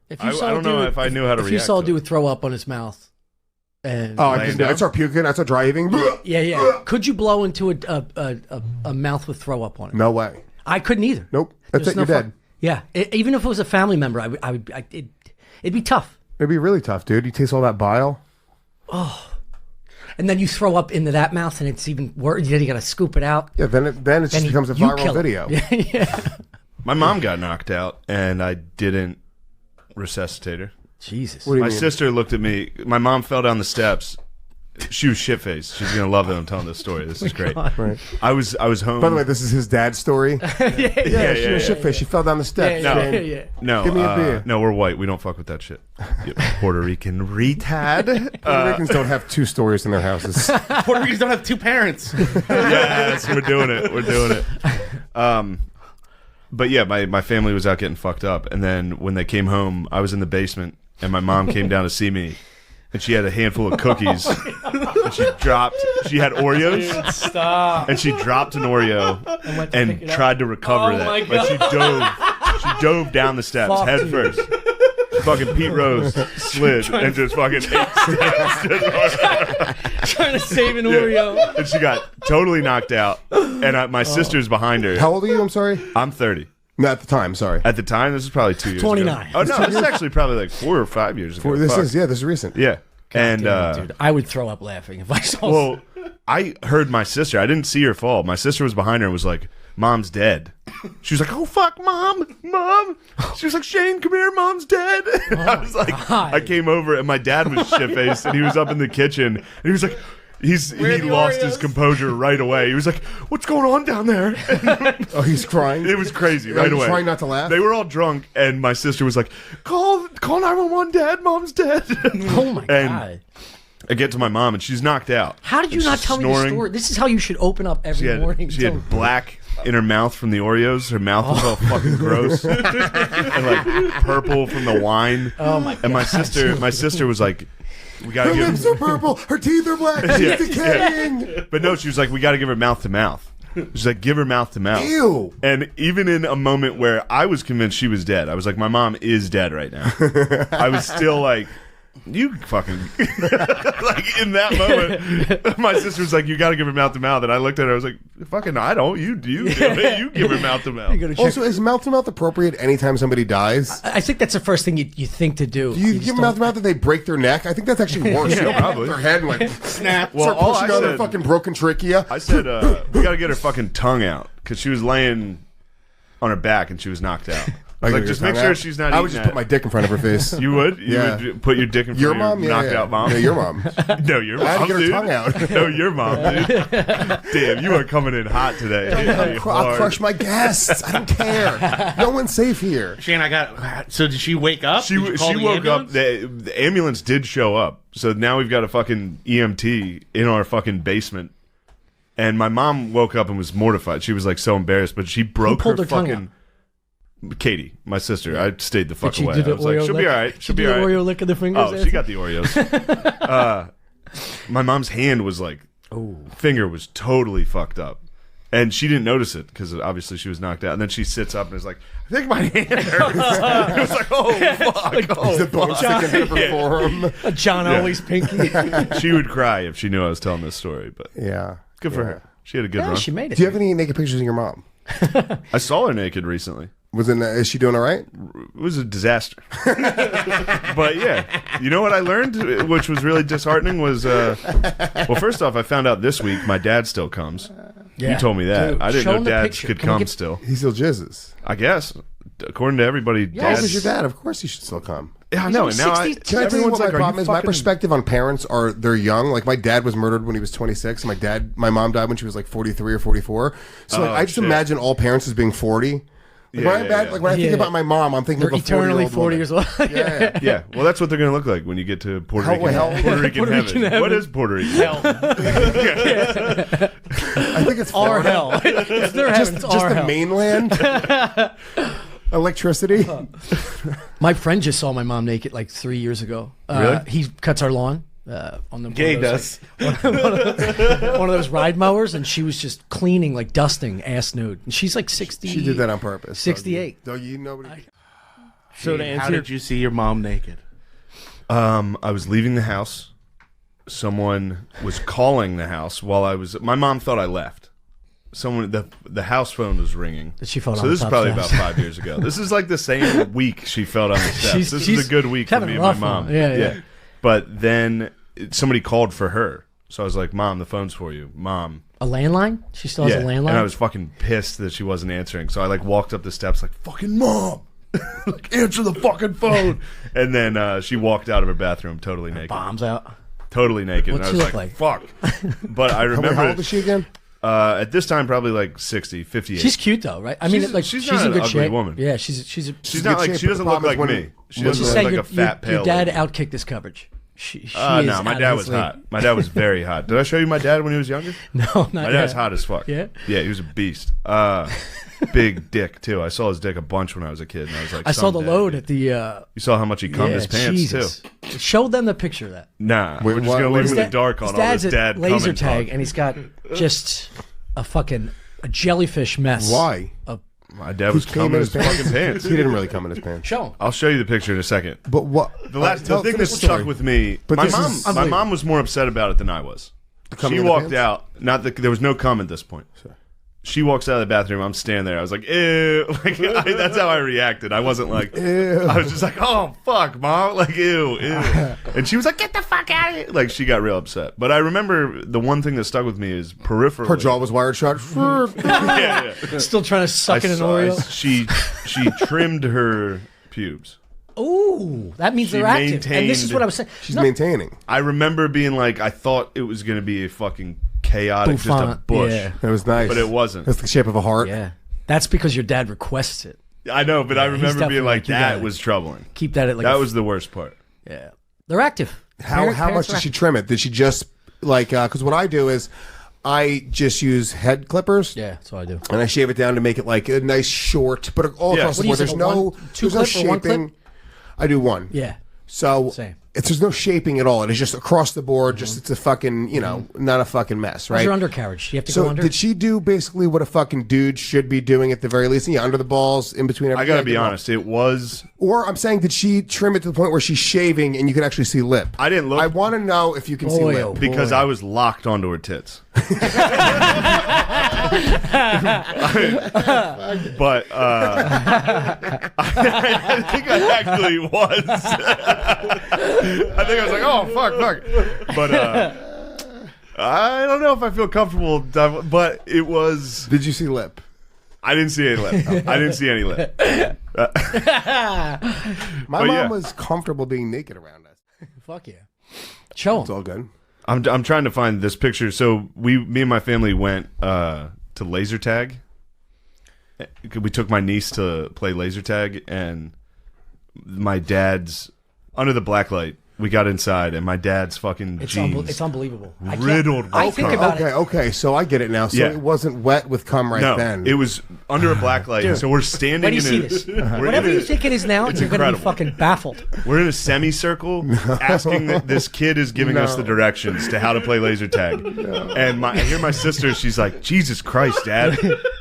If you saw I don't know if I knew how to react. If you saw a to it. dude throw up on his mouth, and I'd start puking. I'd start driving. yeah, could you blow into a mouth with throw up on it? No way. I couldn't either. Nope. That's it. You're dead. Yeah, even if it was a family member, it'd be tough. It'd be really tough, dude. You taste all that bile. Oh. And then you throw up into that mouth, and it's even worse. Then you got to scoop it out. Yeah, then it just becomes a viral video. Yeah. My mom got knocked out, and I didn't resuscitate her. Jesus. My sister looked at me. My mom fell down the steps. She was shit-faced. She's going to love that I'm telling this story. This is great. Right. I was home. By the way, this is his dad's story. yeah, she was shit-faced. She fell down the steps. No, give me a beer. No, we're white. We don't fuck with that shit. Puerto Rican retard. Puerto Ricans don't have two stories in their houses. Puerto Ricans don't have two parents. Yes, we're doing it. We're doing it. But yeah, my family was out getting fucked up, and then when they came home, I was in the basement, and my mom came down to see me. And she had a handful of cookies, and she had Oreos. Dude, stop. And she dropped an Oreo and tried to recover that. But she dove down the steps head first. Fucking Pete Rose slid and just fucking ate steps. Trying to save an Oreo. And she got totally knocked out. And my sister's behind her. How old are you? I'm sorry. I'm 30. No, at the time, sorry. At the time, this is probably 2 years 29. ago. Oh, no, this is actually probably like 4 or 5 years ago. This is recent. Yeah. God damn it, dude, I would throw up laughing if I saw. Well, I heard my sister. I didn't see her fall. My sister was behind her and was like, "Mom's dead." She was like, "Oh fuck, mom!" She was like, "Shane, come here, mom's dead." I was like, God. I came over and my dad was shit faced and he was up in the kitchen and he was like. He lost his composure right away. He was like, "What's going on down there?" Oh, he's crying. It was crazy right away. Trying not to laugh. They were all drunk, and my sister was like, "Call 911, Dad. Mom's dead." Oh my God! I get to my mom, and she's knocked out. How did you not tell me the story? This is how you should open up every morning. She had black in her mouth from the Oreos. Her mouth was all fucking gross, and like purple from the wine. Oh my God! And my sister was like. We gotta her give lips are purple. Her teeth are black. She's decaying. Yeah. But no, she was like, we got to give her mouth to mouth. She's like, give her mouth to mouth. Ew. And even in a moment where I was convinced she was dead, I was like, my mom is dead right now. I was still like, you fucking like in that moment. My sister was like, you got to give her mouth to mouth, and I looked at her. I was like, fucking, I don't. You do it. You give her mouth to mouth. Also, is mouth to mouth appropriate anytime somebody dies? I think that's the first thing you think to do. Do you give them mouth to mouth that they break their neck? I think that's actually worse. Yeah, probably. Their head like snap. Well, start pushing on their fucking broken trachea. I said, we got to get her fucking tongue out because she was laying on her back and she was knocked out. I was like, just make sure she's not. I would just put my dick in front of her face. You would? Yeah. You would put your dick in front Your of mom? your knocked out mom? No, your mom. No, your mom, I had to get her dude. tongue out. No, your mom, dude. Damn, you are coming in hot today. I'll crush my guests. I don't care. No one's safe here. Shane, so did she wake up? She woke up. The ambulance did show up. So now we've got a fucking EMT in our fucking basement. And my mom woke up and was mortified. She was like so embarrassed, but she broke her fucking... Katie, my sister, I stayed the fuck away. I was like, she'll be all right. She'll be all right. Oreo lick of the fingers. Oh, she got the Oreos. My mom's hand was like, finger was totally fucked up. And she didn't notice it because obviously she was knocked out. And then she sits up and is like, I think my hand hurts. It was like, oh, fuck. Is the bone sticking in her forearm? A John Always pinky. She would cry if she knew I was telling this story. But yeah. Good for her. She had a good run. She made it. Do you have any naked pictures of your mom? I saw her naked recently. Is she doing all right? It was a disaster. But yeah, you know what I learned, which was really disheartening, was well, first off, I found out this week my dad still comes. Yeah. You told me that. Dude, I didn't show know him the dads picture. could Can we come get- still. He still jizzes. I guess, according to everybody, Yeah, dads. because your dad. Of course, he should still come. Yeah, I know. And now Can Can I tell you everyone's what my like, problem are is? you My fucking... perspective on parents are they're young. Like my dad was murdered when he was 26. My mom died when she was like 43 or 44. So like, I just imagine all parents as being 40. Like, when I think about my mom, I'm thinking They're of a 40-year-old eternally 40 woman. years old. Yeah. Yeah, well, that's what they're going to look like when you get to Puerto Rican heaven. Puerto Rican heaven. What is Puerto Rican Hell. I think it's Our Florida. hell. It's their heaven. It's Just our the hell. mainland. Electricity. My friend just saw my mom naked like 3 years ago. Really? He cuts our lawn on the Gay does. one of those ride mowers, and she was just cleaning, like dusting, ass nude. And she's like 60. She did that on purpose. 68. Though you nobody. So to How answer, did you see your mom naked? I was leaving the house. Someone was calling the house while I was. My mom thought I left. The house phone was ringing. Did she fall So down this the is top probably steps? about 5 years ago. This is like the same week she fell down the steps. This is a good week for having me a and my rough mom. one. Yeah. But then somebody called for her. So I was like, Mom, the phone's for you. Mom. A landline? She still has a landline? And I was fucking pissed that she wasn't answering. So I like walked up the steps like, fucking Mom. Like, answer the fucking phone. And then she walked out of her bathroom totally naked. Bombs out. Totally naked. What's and I she was look like, fuck. But I remember. How old is she again? At this time, probably like 60, 58. She's cute though, right? I mean, She's- like she's she's not in an good ugly shape. woman. Yeah, she's She's in not good like shape, she but doesn't the look problem like is when- me. She when Let's doesn't just look say like a fat pale. your dad lady. outkicked this coverage. She is No, my out dad of was his league. hot. My dad was very hot. Did I show you my dad when he was younger? No, not My yet. dad's hot as fuck. Yeah? Yeah, he was a beast. Big dick too. I saw his dick a bunch when I was a kid, and I was like, I saw the someday. load at the. You saw how much he cummed Yeah, his pants Jesus. too. Show them the picture of that. Nah, Wait, we're just what- gonna what leave is him in His the dark on his all dad's this at dad laser coming tag, talk. and he's got just a jellyfish mess. Why? Of, My dad was He came cumming in his his fucking pants. He didn't really come in his pants. show him. I'll show you the picture in a second. But what? The thing that finish the stuck story. with me, But my this mom, is- my mom was more upset about it than I was. coming She in the walked pants? out. Not that there was no cum at this point. She walks out of the bathroom. I'm standing there. I was like, ew. Like, that's how I reacted. I wasn't like, Ew. I was just like, oh fuck, mom. Like, ew. And she was like, get the fuck out of here. Like, she got real upset. But I remember the one thing that stuck with me is peripherally. Her jaw was wired shut. Yeah, yeah. Still trying to suck in an saw- Oreo. she trimmed her pubes. Ooh, that means She they're active. And this is maintained- what I was saying. She's No, maintaining. I remember being like, I thought it was going to be a fucking chaotic, just a Bouffant, bush. yeah. It was nice, But it wasn't. That's the shape of a heart. Yeah, that's because your dad requests it. I know, but I he's remember definitely being like, like, you that gotta was troubling. Keep that at like. That a- was the worst part. yeah. They're active. How Parents much are did she active. trim it? Did she just like? Because what I do is, I just use head clippers. Yeah, that's what I do. And I shave it down to make it like a nice short, but all Yeah. across What the do you board. There's say, no, one- two there's no clip or one shaping. clip? I do one. Yeah. So Same. there's no shaping at all. It is just across the board. Just it's a fucking not a fucking mess, How's right? your undercarriage? Do you have to go So under? did she do basically what a fucking dude should be doing at the very least? Yeah, under the balls, in between everything. I got to Yeah, be good honest. It was. Or I'm saying, did she trim it to the point where she's shaving and you can actually see lip? I didn't look I want to know if you can see Boy, lip. oh boy. because I was locked onto her tits. But I think I actually was. I think I was like, oh fuck. But I don't know if I feel comfortable. But it was. Did you see lip? I didn't see any lip. I didn't see any lip. My But mom yeah. was comfortable being naked around us. Fuck yeah. Show It's them. all good. I'm trying to find this picture. So me and my family went to laser tag. We took my niece to play laser tag, and my dad's under the black light. We got inside, and my dad's fucking It's, jeans it's unbelievable. I can't- riddled. I with think cum. about Okay, it. okay, so I get it now. So Yeah. it wasn't wet with cum right No, then. it was under a black light. Dude, so we're standing When do you in see a, this? we're Whatever in you a- think it is now, it's you're going to be incredible. fucking baffled. We're in a semicircle asking that this kid is giving us the directions to how to play laser tag. And I hear my sister, she's like, Jesus Christ, Dad.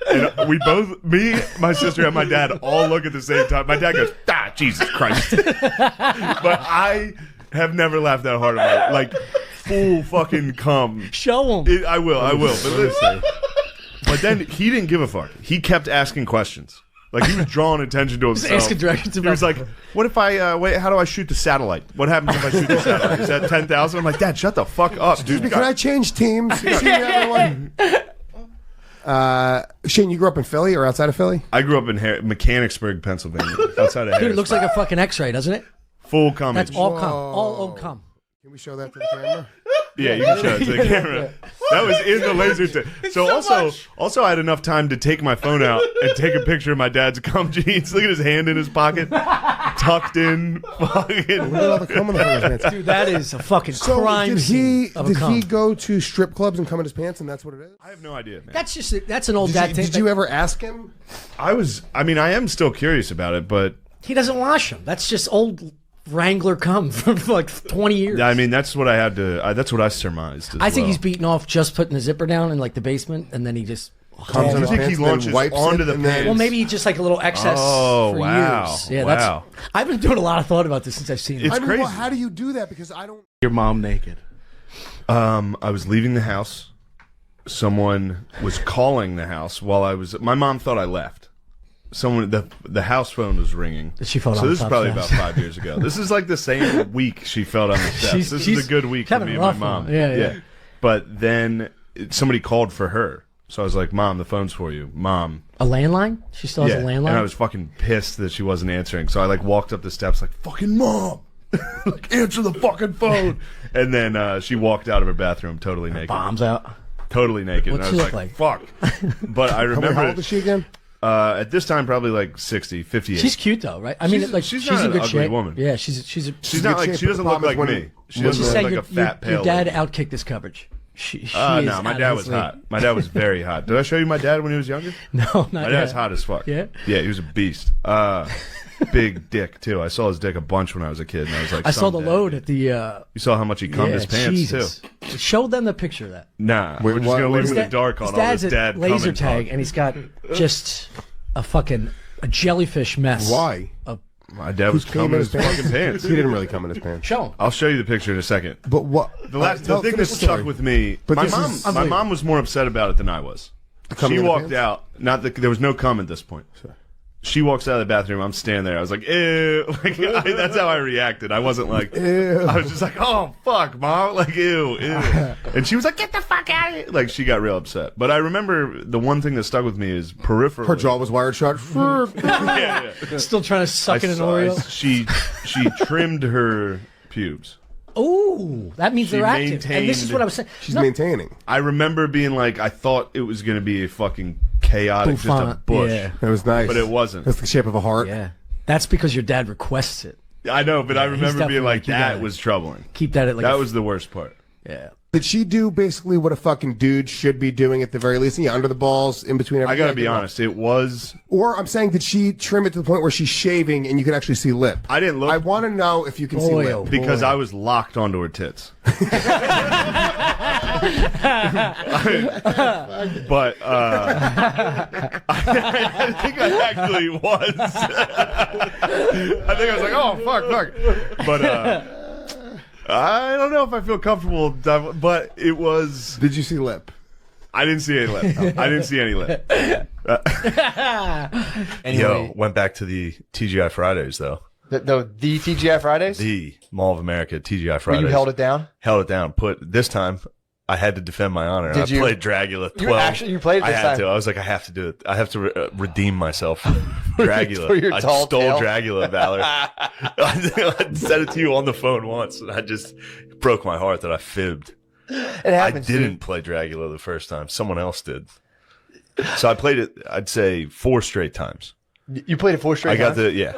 And we both, me, my sister, and my dad all look at the same time. My dad goes, Jesus Christ. But I have never laughed that hard in my life. Like, full fucking cum. Show them. I will. But listen. But then he didn't give a fuck. He kept asking questions. Like, he was drawing attention to himself. asking directions He was about- like, what if I, wait, how do I shoot the satellite? What happens if I shoot the satellite? Is that 10,000? I'm like, Dad, shut the fuck up, dude. Can I change teams? See everyone? Shane, you grew up in Philly or outside of Philly? I grew up in Mechanicsburg, Pennsylvania, outside of Dude, it looks like a fucking X-ray, doesn't it? full cum. That's all cum. All cum. Can we show that to the camera? Yeah, you can show it to the camera. That was in the laser tag. So also I had enough time to take my phone out and take a picture of my dad's cum jeans. Look at his hand in his pocket, tucked in. Fucking. Look at all the cum in the front of his pants. Dude, that is a fucking So crime did scene of a did cum. he go to strip clubs and cum in his pants, and that's what it is? I have no idea, man. That's an old dad thing. Did you ever ask him? I am still curious about it, but He doesn't wash them. That's just old Wrangler cum from like 20 years. I mean that's what I had to. That's what I surmised. As I think well. he's beaten off just putting the zipper down in like the basement, and then he just comes on You his think he pants, and then launches wipes onto it, the and then- pants? Well, maybe just like a little excess Oh, for wow. years. Yeah, Wow. I've been doing a lot of thought about this since I've seen it. It's I mean, crazy. well, how do you do that? Because I don't. Your mom naked. I was leaving the house. Someone was calling the house while I was. My mom thought I left. The house phone was ringing. She fell So on this the is top probably steps. about 5 years ago. This is like the same week she fell down the steps. This is a good week for having me a and my rough mom. one. Yeah. But then somebody called for her. So I was like, Mom, the phone's for you. Mom. A landline? She still has a landline? And I was fucking pissed that she wasn't answering. So I like walked up the steps like, fucking Mom. Like, answer the fucking phone. And then she walked out of her bathroom totally naked. Bombs out. Totally naked. What's and I she was look like, fuck. But I remember. How old is she again? At this time, probably like 60, 58. She's cute though, right? I mean, She's- like she's she's not in an good ugly shape. woman. Yeah, she's She's in not good like shape, she but doesn't the look like problem is me. when- She when doesn't Just look say like a fat pale. your dad lady. outkicked this coverage. She is No, my out dad of was his league. hot. My dad was very hot. Did I show you my dad when he was younger? No, not My yet. dad's hot as fuck. Yeah? Yeah, he was a beast. Big dick too. I saw his dick a bunch when I was a kid, and I was like, I saw the someday. load at the. You saw how much he cummed Yeah, his pants Jesus. too. Show them the picture of that. Nah, Wait, we're just what- gonna what leave is it in the His dark on all dad's this at dad laser coming tag, talk. and he's got just a jellyfish mess. Why? My dad was came in coming his his fucking pants. He didn't really come in his pants. Show him. I'll show you the picture in a second. But what? The thing that finish the stuck story. with me, But my this mom, is- my mom was more upset about it than I was. coming She in the walked pants? out. Not that there was no cum at this point. She walks out of the bathroom. I'm standing there. I was like, ew. Like, that's how I reacted. I wasn't like, Ew. I was just like, oh fuck, mom. Like, ew, ew. And she was like, get the fuck out of here. Like, she got real upset. But I remember the one thing that stuck with me is peripherally. Her jaw was wired shut. Yeah, yeah. Still trying to suck in an Oreo. She trimmed her pubes. Ooh, that means She they're active. And this is maintained- what I was saying. She's No, maintaining. I remember being like, I thought it was going to be a fucking chaotic, just a Bouffant, bush. yeah. It was nice, But it wasn't. That's the shape of a heart. Yeah, that's because your dad requests it. I know, but I he's remember definitely being like, like, you that gotta- was troubling. Keep that at like. That was the worst part. Yeah. Did she do basically what a fucking dude should be doing at the very least? Yeah, under the balls, in between everything. I got to be honest. It was. Or I'm saying, did she trim it to the point where she's shaving and you can actually see lip? I didn't look I want to know if you can see Boy, lip. oh boy. because I was locked onto her tits. But I think I actually was. I think I was like, oh fuck. But I don't know if I feel comfortable. But it was. Did you see lip? I didn't see any lip. I didn't see any lip. Anyway, went back to the TGI Fridays though. the TGI Fridays. The Mall of America TGI Where Fridays. you held it down. Held it down. This time I had to defend my honor. Did I you? played Dracula 12. You played it I this had time. to. I was like, I have to do it. I have to redeem myself. Dracula. For your I tall stole tale. Dracula, Valor. I said it to you on the phone once, and I just broke my heart that I fibbed. It happens. I didn't play Dracula the first time. Someone else did. So I played it, I'd say, 4 straight times. Dude. You played it 4 straight I got times? yeah.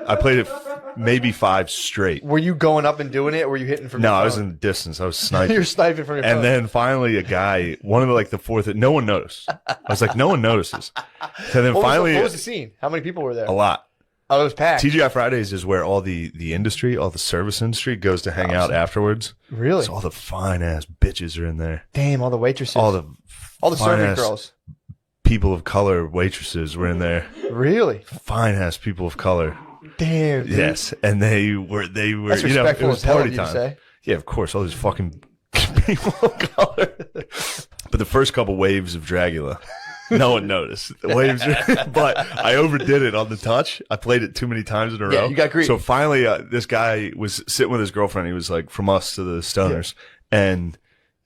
I played it maybe 5 straight. Were you going up and doing it, or were you hitting from No, your I was phone? in the distance. I was sniping. You're sniping from your phone. And then finally, a guy, one of the like the fourth, no one noticed. I was like, no one notices. So then what finally, what was the scene? How many people were there? a lot. Oh, it was packed. TGI Fridays is where all the industry, all the service industry goes to hang out afterwards. Really? So all the fine ass bitches are in there. Damn, all the waitresses. All the servant fine-ass girls. people of color waitresses were in there. Really? Fine ass people of color. Damn. Dude. Yes, and they were That's you know, it respectful was as hell party of you to time. say. Yeah, of course, all these fucking people of color. But the first couple waves of Dracula, no one noticed. The waves, but I overdid it on the touch. I played it too many times in a Yeah, row. you got greedy. So finally, this guy was sitting with his girlfriend. He was like from us to the Stoners, and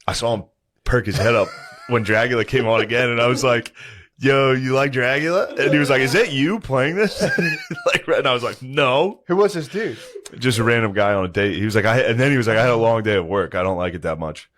I saw him perk his head up when Dracula came on again, and I was like, yo, you like Dracula? And he was like, is that you playing this? Like, and I was like, no. Who was this dude? Just a random guy on a date. He was like, and then he was like, I had a long day at work. I don't like it that much.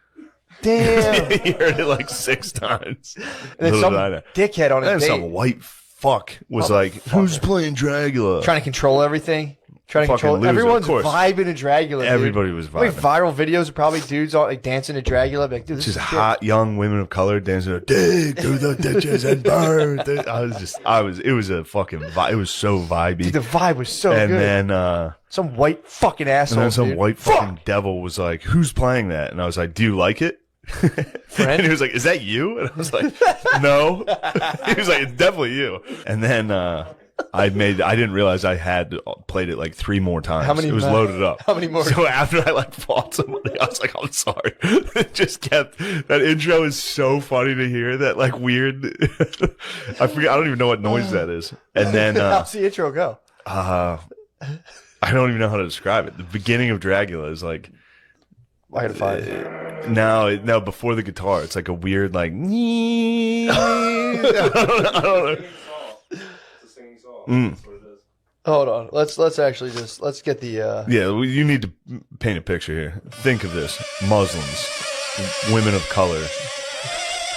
Damn. He heard it like 6 times. And then Little some did I know. dickhead on And a then some date white fuck was like, who's playing Dracula? trying to control everything. Trying to Fucking control loser, of everyone's course. vibing to Dracula. Dude. Everybody was Like vibing. viral videos of probably dudes all like dancing to Dracula. Like, dude, this Just is hot young women of color dancing, dig through the ditches and burn. It was a fucking vibe. It was so vibey. Dude, the vibe was so And good. then, Some white fucking asshole. some dude. white Fuck! fucking devil was like, who's playing that? And I was like, do you like it? And he was like, "Is that you?" And I was like, "No." He was like, "It's definitely you." And then I didn't realize I had played it like 3 more times. How many it was more? loaded up. How many more? So after I like fought somebody, I was like, "I'm sorry." It just kept, that intro is so funny to hear, that like weird, I forget, I don't even know what noise that is. And then How's the intro go? I don't even know how to describe it. The beginning of Dragula is like, I gotta find it. no, before the guitar, it's like a weird like. I don't know. It's a singing song. That's what it is. Hold on. Let's actually just let's get the. Yeah, you need to paint a picture here. Think of this: Muslims, women of color,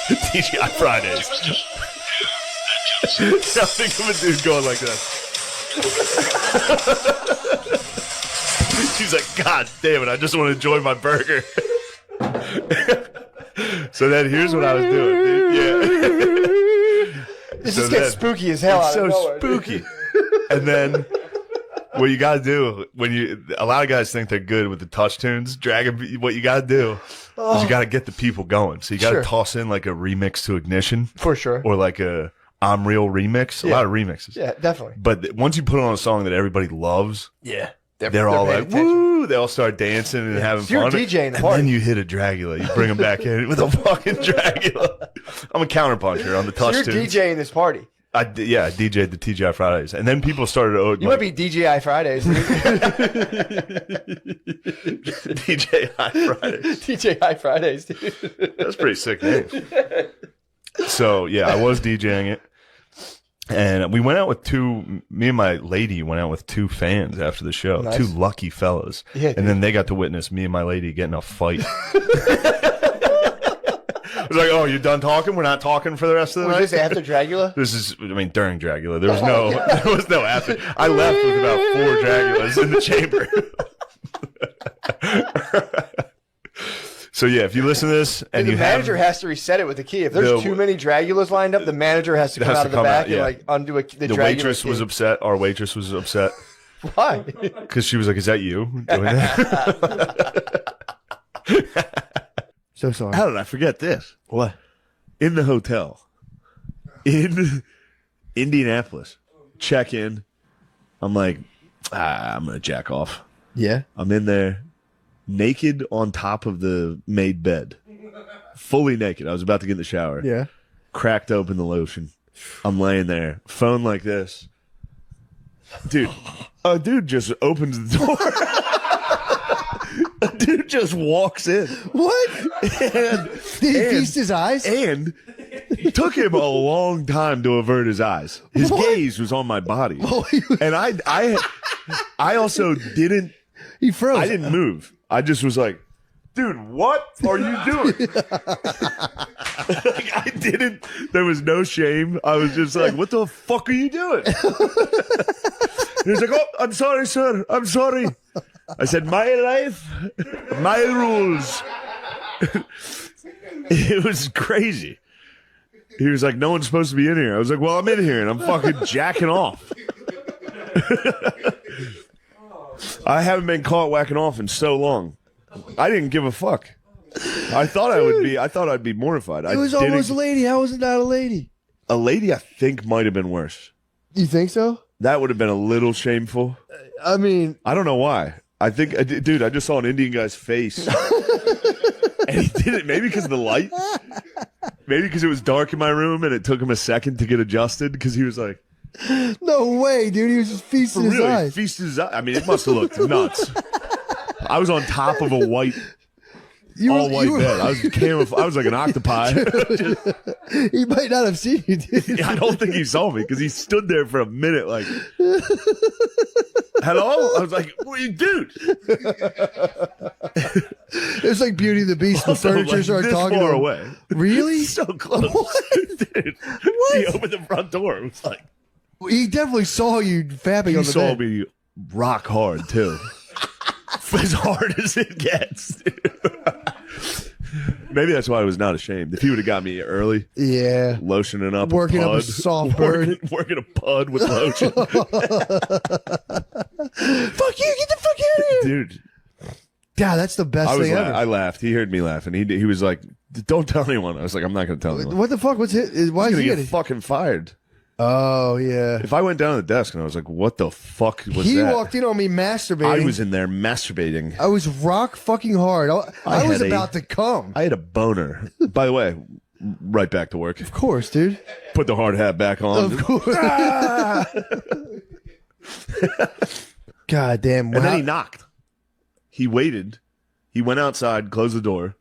TGI Fridays. Now think of a dude going like that. She's like, "God damn it! I just want to enjoy my burger." So then here's what I was doing, dude. Yeah. This So just gets then- spooky as hell. It's out so of nowhere, dude. spooky. And then what you gotta do a lot of guys think they're good with the touch tunes. What you gotta do is you gotta get the people going. So you gotta Sure. toss in like a remix to Ignition, For sure. or like a I'm Real remix. A Yeah. lot of remixes. Yeah, definitely. But once you put on a song that everybody loves, Yeah. they're all paying like, attention. "Woo!" They all start dancing and having So you're fun. DJing the and party. then you hit a Dragula. You bring them back in with a fucking Dragula. I'm a counterpuncher on the So touch you're tunes. DJing this party. I DJ'd the TGI Fridays, and then people started. You might be DJI Fridays. dude. DJ High Fridays. DJI Fridays, dude. That's a pretty sick name. So yeah, I was DJing it, and we went out with me and my lady went out with 2 fans after the show. Nice. 2 lucky fellas. Yeah, and then they got to witness me and my lady getting a fight. I was like, "Oh, you done talking? We're not talking for the rest of the Was night." this after Dragula? This is, during Dragula. There was no after. I left with about 4 Dragulas in the chamber. So yeah, if you listen to this and The you manager have, has to reset it with the key. If there's too many Dragulas lined up, the manager has to come out of the back and yeah. like undo the the Dragula waitress key. was upset. Our waitress was upset Why? because she was like, "Is that you doing that?" So sorry. How did I forget this? What? In the hotel in Indianapolis, check in. I'm like, I'm gonna jack off. Yeah. I'm in there, naked on top of the made bed, fully naked. I was about to get in the shower. Yeah. Cracked open the lotion. I'm laying there, phone like this. Dude, a dude just opens the door. A dude just walks in. What? And, Did he feast his eyes? and it took him a long time to avert his eyes. His gaze was on my body. And I also didn't, He froze. I didn't move. I just was like, "Dude, what are you doing?" Like, I didn't, there was no shame. I was just like, "What the fuck are you doing?" He was like, "Oh, I'm sorry, sir. I'm sorry." I said, "My life, my rules." It was crazy. He was like, "No one's supposed to be in here." I was like, "Well, I'm in here and I'm fucking jacking off." I haven't been caught whacking off in so long. I didn't give a fuck. I thought I'd be mortified. It was almost a lady. How was it not a lady? A lady, I think, might have been worse. You think so? That would have been a little shameful. I mean, I don't know why. I think, dude, I just saw an Indian guy's face. And he did it maybe because of the light. Maybe because it was dark in my room and it took him a second to get adjusted because he was like, no way, dude. He was just feasting his really eyes. feasted his eyes. I mean, it must have looked nuts. I was on top of a white, all white bed. I was I was like an octopi. He might not have seen you, dude. I don't think he saw me because he stood there for a minute like, "Hello?" I was like, "What are you, dude?" It's like Beauty and the Beast. The Also, furniture like, started this talking far to him. away. Really? So close. Dude. He opened the front door. It was like, He definitely saw you fapping he on the saw bed. me rock hard too. As hard as it gets. Maybe that's why I was not ashamed. If he would have got me early, Yeah. lotioning up Working a up a pud, soft burn. working a pud with lotion. Fuck you! Get the fuck out of here! Dude, God, that's the best thing ever. I laughed. He heard me laugh, and he was like, "Don't tell anyone." I was like, "I'm not going to tell anyone." What the fuck? What's it? Why is he gonna getting get fucking fired? Oh yeah. If I went down to the desk and I was like, "What the fuck was He that?" walked in on me masturbating. I was in there masturbating. I was rock fucking hard. I was about to come. I had a boner. By the way, right back to work. Of course, dude. Put the hard hat back on. Of course. God damn. And then he knocked. He waited. He went outside, closed the door,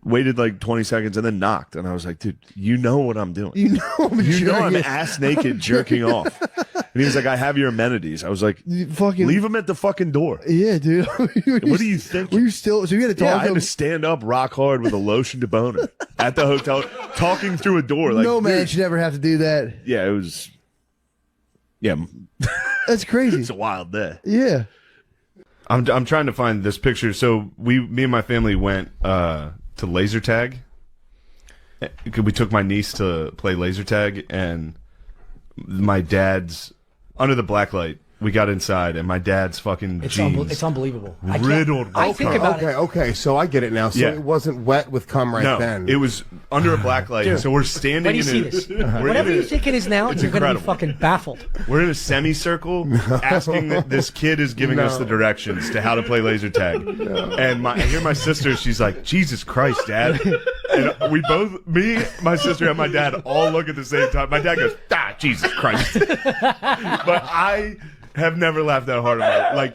waited like 20 seconds, and then knocked. And I was like, dude, you know what I'm doing. You know I'm ass naked jerking off. And he was like, I have your amenities. I was like, leave him at the fucking door. Yeah, dude. What do you think? Were you still? So you had to talk. Yeah, I had to stand up rock hard with a lotion to boner at the hotel, talking through a door. Like, no man dude. should ever have to do that. Yeah, it was. Yeah, that's crazy. It's a wild day. Yeah. I'm trying to find this picture. So me and my family went to laser tag. We took my niece to play laser tag, and my dad's under the black light. We got inside, and my dad's fucking jeans. It's unbelievable. Riddled. I think about it. Okay, so I get it now. So Yeah. it wasn't wet with cum right then. It was under a black light. Dude, so we're standing when you in see a, this, we're whatever in a- you think it is now, it's you're going to be incredible. fucking baffled. We're in a semicircle asking this kid is giving us the directions to how to play laser tag. And I hear my sister, she's like, Jesus Christ, Dad. And we both, me, my sister, and my dad all look at the same time. My dad goes, Jesus Christ. But I have never laughed that hard in my life. Like,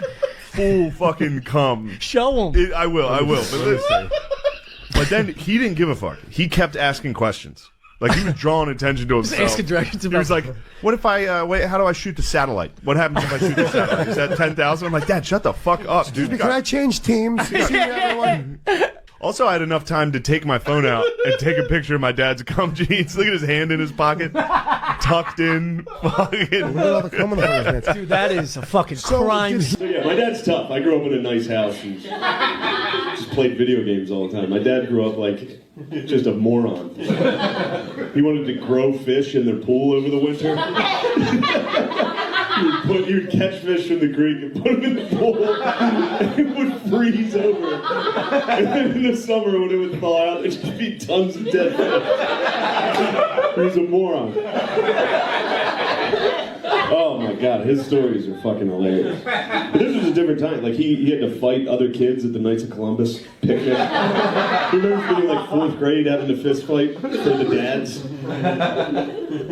full fucking cum. Show him. I will. But listen. But then he didn't give a fuck. He kept asking questions. Like, he was drawing attention to himself. asking directions He was about- like, what if I, wait, how do I shoot the satellite? What happens if I shoot the satellite? Is that 10,000? I'm like, Dad, shut the fuck up, dude. Can I change teams? See everyone? Also, I had enough time to take my phone out and take a picture of my dad's cum jeans. Look at his hand in his pocket, tucked in. Fucking. Dude, that is a fucking crime. So yeah, my dad's tough. I grew up in a nice house and just played video games all the time. My dad grew up like just a moron. He wanted to grow fish in their pool over the winter. He would catch fish from the creek and put them in the pool, and it would freeze over. And then in the summer, when it would thaw out, there'd just be tons of dead fish. He was a moron. Oh my god, his stories are fucking hilarious. But this was a different time. Like he had to fight other kids at the Knights of Columbus picnic. He remembers being like 4th grade having a fist fight for the dads.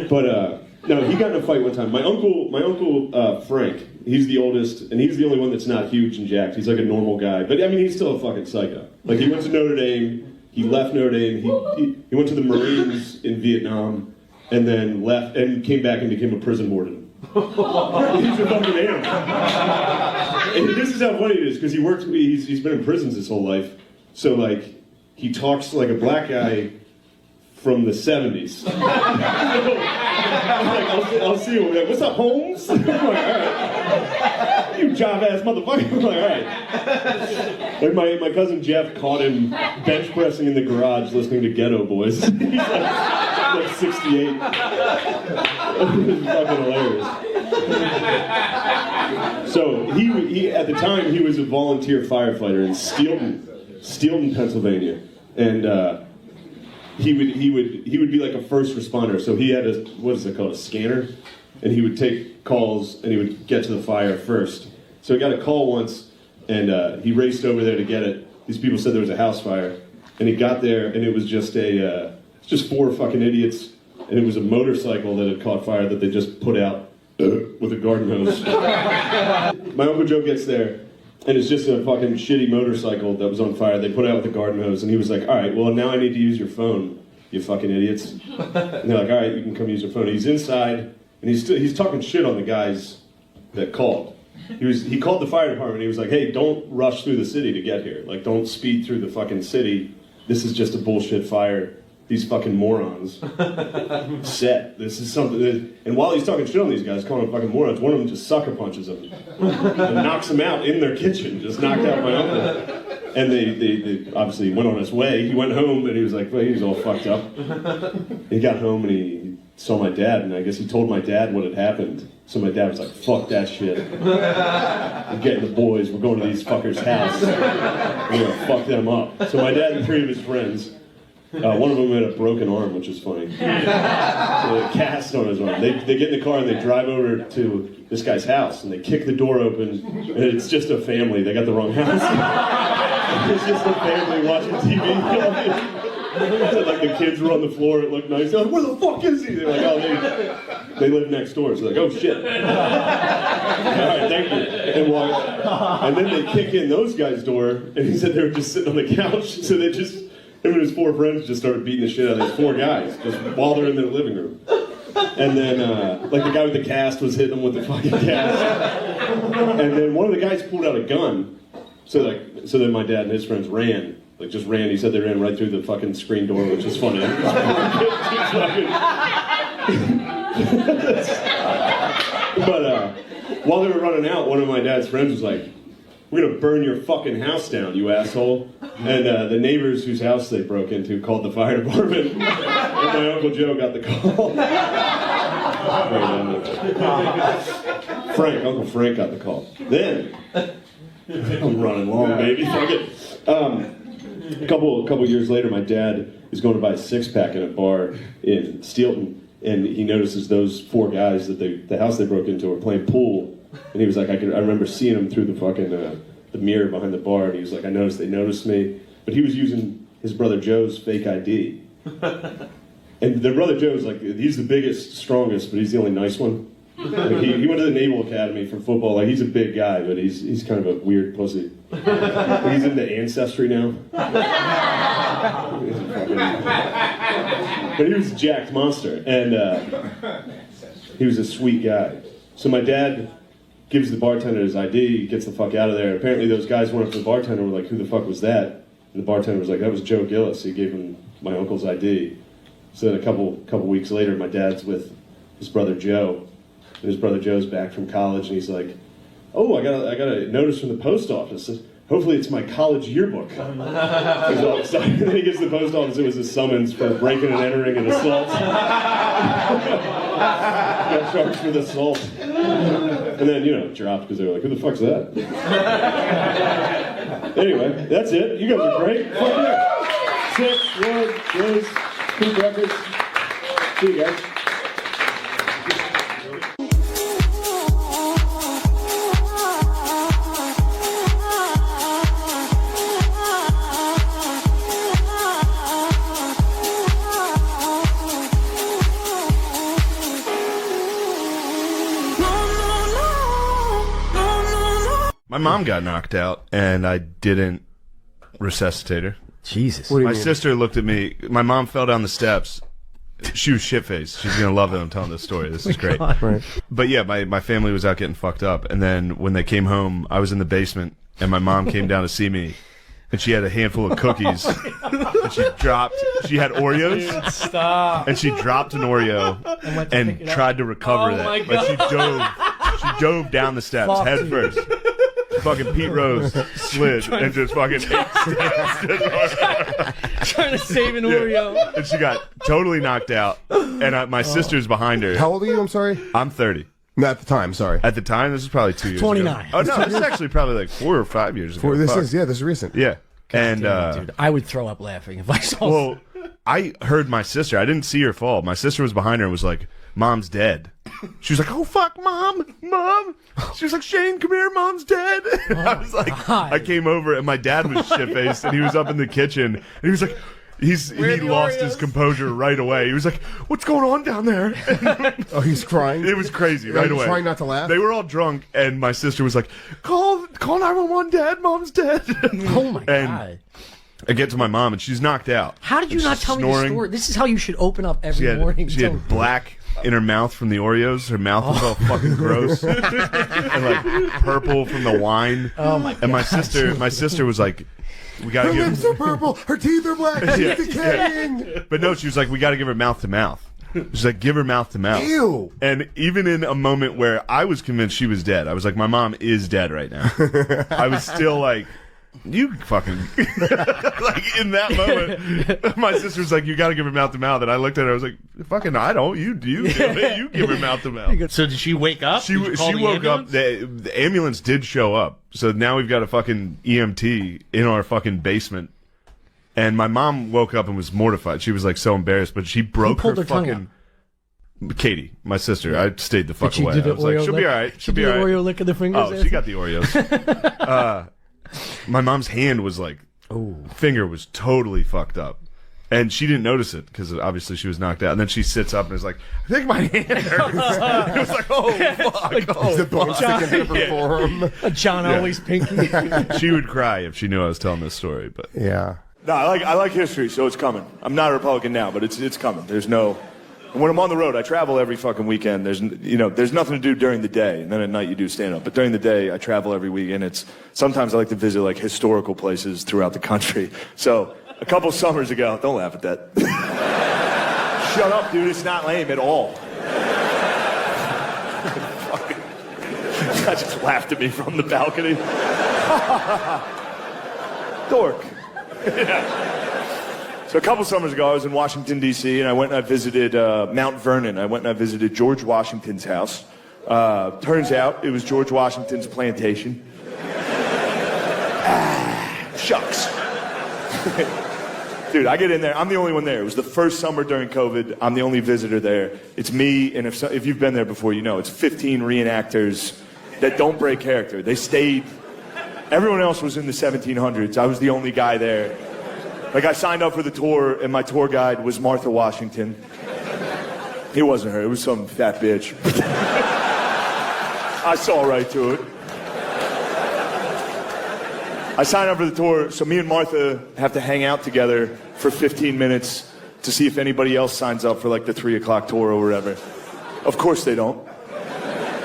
But no, he got in a fight one time. My uncle Frank, he's the oldest, and he's the only one that's not huge and jacked. He's like a normal guy, but I mean, he's still a fucking psycho. Like he went to Notre Dame, he left Notre Dame, he went to the Marines in Vietnam, and then left and came back and became a prison warden. He's a fucking animal. And this is how funny it is because he's been in prisons his whole life, so like he talks like a black guy from the 70s. I'll see him. Like, what's up, Holmes? I'm like, all right. You job-ass motherfucker. I'm like, all right. Like my cousin Jeff caught him bench pressing in the garage listening to Ghetto Boys. He's like 68. It was fucking hilarious. So he at the time he was a volunteer firefighter in Steelton, Pennsylvania, and he would be like a first responder. So he had what is it called, a scanner, and he would take calls and he would get to the fire first. So he got a call once, and he raced over there to get it. These people said there was a house fire, and he got there, and it was just just 4 fucking idiots, and it was a motorcycle that had caught fire that they just put out with a garden hose. My Uncle Joe gets there, and it's just a fucking shitty motorcycle that was on fire. They put it out with a garden hose, and he was like, all right, well, now I need to use your phone, you fucking idiots. And they're like, all right, you can come use your phone. He's inside, and he's talking shit on the guys that called. He called the fire department. He was like, hey, don't rush through the city to get here. Like, don't speed through the fucking city. This is just a bullshit fire. These fucking morons. Set. This is something that, and while he's talking shit on these guys, calling them fucking morons, one of them just sucker punches them and knocks them out in their kitchen. Just knocked out my uncle. And they obviously went on his way. He went home and he was like, well, he was all fucked up. He got home and he saw my dad, and I guess he told my dad what had happened. So my dad was like, fuck that shit. I'm getting the boys. We're going to these fuckers' house. We're going to fuck them up. So my dad and 3 of his friends, one of them had a broken arm, which is funny. So a cast on his arm. They get in the car and they drive over to this guy's house, and they kick the door open, and it's just a family. They got the wrong house. It's just a family watching TV. Like the kids were on the floor, it looked nice. They're like, where the fuck is he? They're like, oh, they live next door. So they're like, oh shit. All right, thank you. And then they kick in those guys' door, and he said they were just sitting on the couch. So they just, him and his 4 friends just started beating the shit out of these 4 guys, just while they're in their living room. And then, like the guy with the cast was hitting them with the fucking cast. And then one of the guys pulled out a gun. So then my dad and his friends ran. Like, just ran. He said they ran right through the fucking screen door, which is funny. But while they were running out, one of my dad's friends was like, we're going to burn your fucking house down, you asshole. And the neighbors whose house they broke into called the fire department. And my Uncle Joe got the call. Uncle Frank got the call. Then, I'm running long, baby. Fuck it. A couple years later, my dad is going to buy a 6-pack in a bar in Steelton, and he notices those 4 guys that the house they broke into were playing pool, and he was like, I remember seeing them through the fucking the mirror behind the bar, and he was like, I noticed they noticed me, but he was using his brother Joe's fake ID, and the brother Joe's like, he's the biggest, strongest, but he's the only nice one. Like he went to the Naval Academy for football. Like, he's a big guy, but he's kind of a weird pussy. Like, he's into Ancestry now. But he was a jacked monster, and he was a sweet guy. So my dad gives the bartender his ID, gets the fuck out of there. Apparently those guys went up to the bartender and were like, who the fuck was that? And the bartender was like, that was Joe Gillis. He gave him my uncle's ID. So then a couple weeks later, my dad's with his brother Joe. And his brother Joe's back from college, and he's like, oh, I got a notice from the post office. Hopefully it's my college yearbook. He's all excited. And then he gets to the post office. It was a summons for breaking and entering and assault. Got charged with assault. And then, dropped because they were like, who the fuck's that? Anyway, that's it. You guys are great. Fuck yeah. 6, Liz, Coop Records. See you guys. My mom got knocked out, and I didn't resuscitate her. Jesus. My sister looked at me. My mom fell down the steps. She was shit-faced. She's going to love that I'm telling this story. This is great. Right. But yeah, my family was out getting fucked up. And then when they came home, I was in the basement, and my mom came down to see me. And she had a handful of cookies. And she had Oreos. Stop. And she dropped an Oreo and tried to recover that. But she dove down the steps head first. Fucking Pete Rose slid and just fucking ate Trying to save an Oreo. And she got totally knocked out. And my sister's behind her. How old are you? I'm sorry. I'm 30. No, at the time, sorry. At the time, this is probably 2 years 29. ago. Oh, no, this is actually probably like 4 or 5 years ago. This is recent. Yeah. And, dude, I would throw up laughing if I saw. Well, I heard my sister. I didn't see her fall. My sister was behind her and was like, Mom's dead. She was like, oh, fuck, Mom. She was like, Shane, come here, Mom's dead. And I was like, God. I came over and my dad was shit-faced and he was up in the kitchen and he was like, he lost his composure right away. He was like, what's going on down there? Oh, he's crying? It was crazy right away. Trying not to laugh? They were all drunk and my sister was like, call 911, Dad, Mom's dead. Oh, my God. I get to my mom and she's knocked out. How did you not tell me the story? This is how you should open up every morning. She had black in her mouth from the Oreos. Her mouth was all fucking gross. And like purple from the wine. Oh my God. And my sister was like, we gotta Her give lips are purple. Her teeth are black. She's decaying. But no, she was like, we gotta give her mouth to mouth. She's like, give her mouth to mouth. Ew. And even in a moment where I was convinced she was dead, I was like, my mom is dead right now. I was still like, you fucking like in that moment, my sister was like, "You got to give her mouth to mouth," and I looked at her. I was like, "Fucking, I don't. You do it. You give her mouth to mouth." So did she wake up? She woke up. The ambulance did show up. So now we've got a fucking EMT in our fucking basement. And my mom woke up and was mortified. She was like so embarrassed, but she broke her fucking. Katie, my sister, I stayed the fuck away. I was like, she'll be all right. She'll be all right. Oreo lick of the fingers. Oh, she got the Oreos. My mom's hand was like, finger was totally fucked up. And she didn't notice it because obviously she was knocked out. And then she sits up and is like, I think my hand hurts. It was like, oh, fuck. Is the bone sticking in her forearm? A John always pinky. She would cry if she knew I was telling this story. But Yeah. No, I like history, so it's coming. I'm not a Republican now, but it's coming. There's no. And when I'm on the road, I travel every fucking weekend. There's nothing to do during the day, and then at night you do stand up. But during the day, I travel every week, and sometimes I like to visit like historical places throughout the country. So a couple summers ago, don't laugh at that. Shut up, dude. It's not lame at all. I just laughed at me from the balcony. Dork. Yeah. So a couple summers ago, I was in Washington, D.C., and I went and I visited Mount Vernon. I went and I visited George Washington's house. Turns out it was George Washington's plantation. Shucks. Dude, I get in there. I'm the only one there. It was the first summer during COVID. I'm the only visitor there. It's me, and if you've been there before, you know, it's 15 reenactors that don't break character. They stayed. Everyone else was in the 1700s. I was the only guy there. Like, I signed up for the tour, and my tour guide was Martha Washington. It wasn't her. It was some fat bitch. I saw right through it. I signed up for the tour, so me and Martha have to hang out together for 15 minutes to see if anybody else signs up for, like, the 3 o'clock tour or whatever. Of course they don't.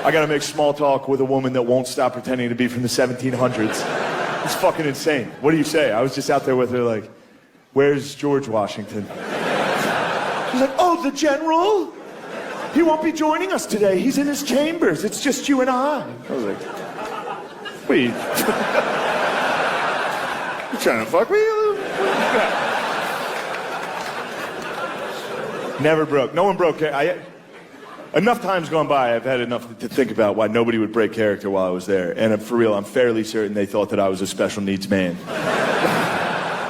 I gotta make small talk with a woman that won't stop pretending to be from the 1700s. It's fucking insane. What do you say? I was just out there with her like, where's George Washington? She's like, oh, the general? He won't be joining us today. He's in his chambers. It's just you and I. I was like, wait. You trying to fuck me? Never broke. No one broke. Enough time's gone by, I've had enough to think about why nobody would break character while I was there. And for real, I'm fairly certain they thought that I was a special needs man.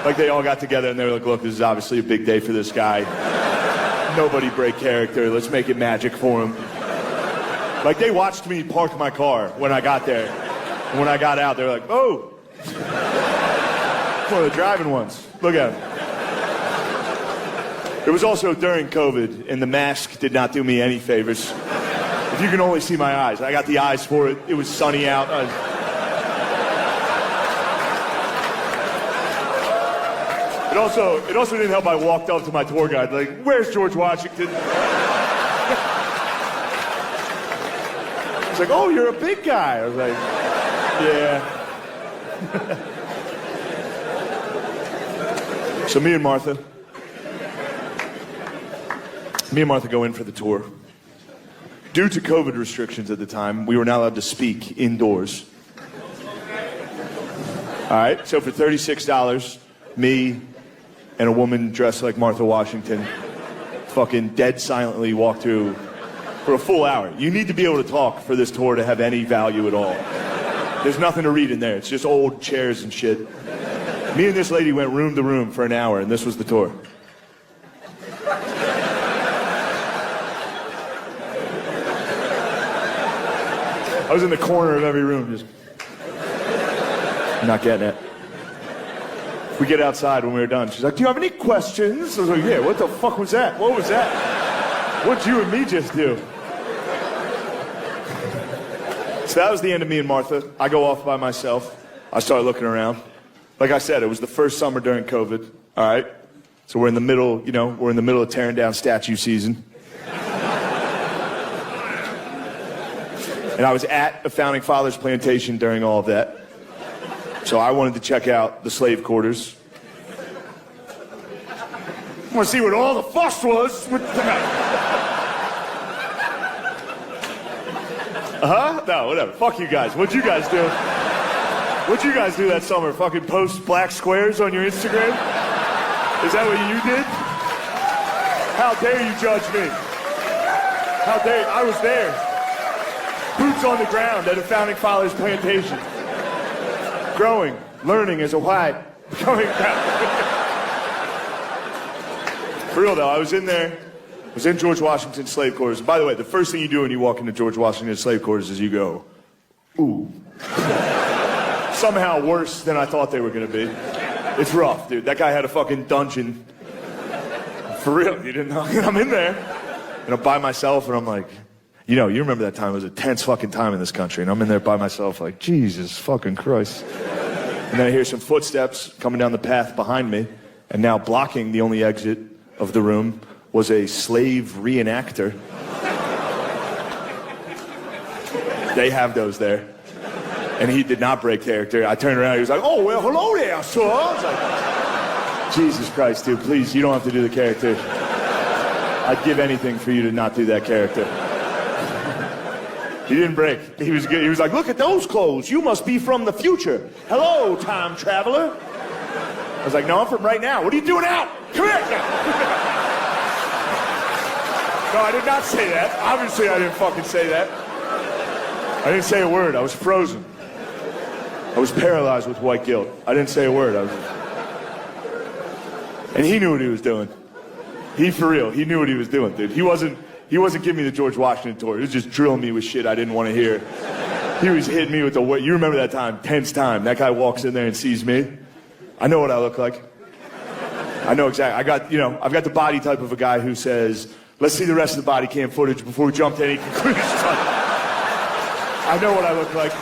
Like, they all got together and they were like, look, this is obviously a big day for this guy. Nobody break character. Let's make it magic for him. Like, they watched me park my car when I got there. And when I got out, they were like, oh. One of the driving ones. Look at him. It was also during COVID, and the mask did not do me any favors. If you can only see my eyes. I got the eyes for it. It was sunny out. It also didn't help I walked up to my tour guide, like, where's George Washington? He's like, oh, you're a big guy. I was like, yeah. So me and Martha go in for the tour. Due to COVID restrictions at the time, we were not allowed to speak indoors. All right, so for $36, me and a woman dressed like Martha Washington fucking dead silently walked through for a full hour. You need to be able to talk for this tour to have any value at all. There's nothing to read in there. It's just old chairs and shit. Me and this lady went room to room for an hour, and this was the tour. I was in the corner of every room, just not getting it. We get outside when we were done. She's like, do you have any questions? I was like, yeah, what the fuck was that? What was that? What'd you and me just do? So that was the end of me and Martha. I go off by myself. I start looking around. Like I said, it was the first summer during COVID, all right? So we're in the middle, we're in the middle of tearing down statue season. And I was at a Founding Fathers plantation during all of that. So I wanted to check out the slave quarters. I want to see what all the fuss was. No, whatever. Fuck you guys. What'd you guys do? What'd you guys do that summer? Fucking post black squares on your Instagram? Is that what you did? How dare you judge me? How dare you? I was there. Boots on the ground at a Founding Fathers plantation. Growing, learning as a white. Going For real though, I was in there. I was in George Washington's slave quarters. By the way, the first thing you do when you walk into George Washington's slave quarters is you go, ooh. Somehow worse than I thought they were going to be. It's rough, dude. That guy had a fucking dungeon. For real, you didn't know? I'm in there, and I'm by myself, and I'm like, you know, you remember that time. It was a tense fucking time in this country, and I'm in there by myself like, Jesus fucking Christ. And then I hear some footsteps coming down the path behind me, and now blocking the only exit of the room was a slave reenactor. They have those there. And he did not break character. I turned around, he was like, oh, well, hello there, sir. I was like, Jesus Christ, dude, please, you don't have to do the character. I'd give anything for you to not do that character. He didn't break. He was good. He was like, look at those clothes. You must be from the future. Hello, time traveler. I was like, no, I'm from right now. What are you doing out? Come here now. No, I did not say that. Obviously, I didn't fucking say that. I didn't say a word. I was frozen. I was paralyzed with white guilt. I didn't say a word. And he knew what he was doing. He, for real, he knew what he was doing, dude. He wasn't giving me the George Washington tour. He was just drilling me with shit I didn't want to hear. He was hitting me with the what? You remember that time, tense time. That guy walks in there and sees me. I know what I look like. I know exactly. I've got the body type of a guy who says, let's see the rest of the body cam footage before we jump to any conclusions. I know what I look like.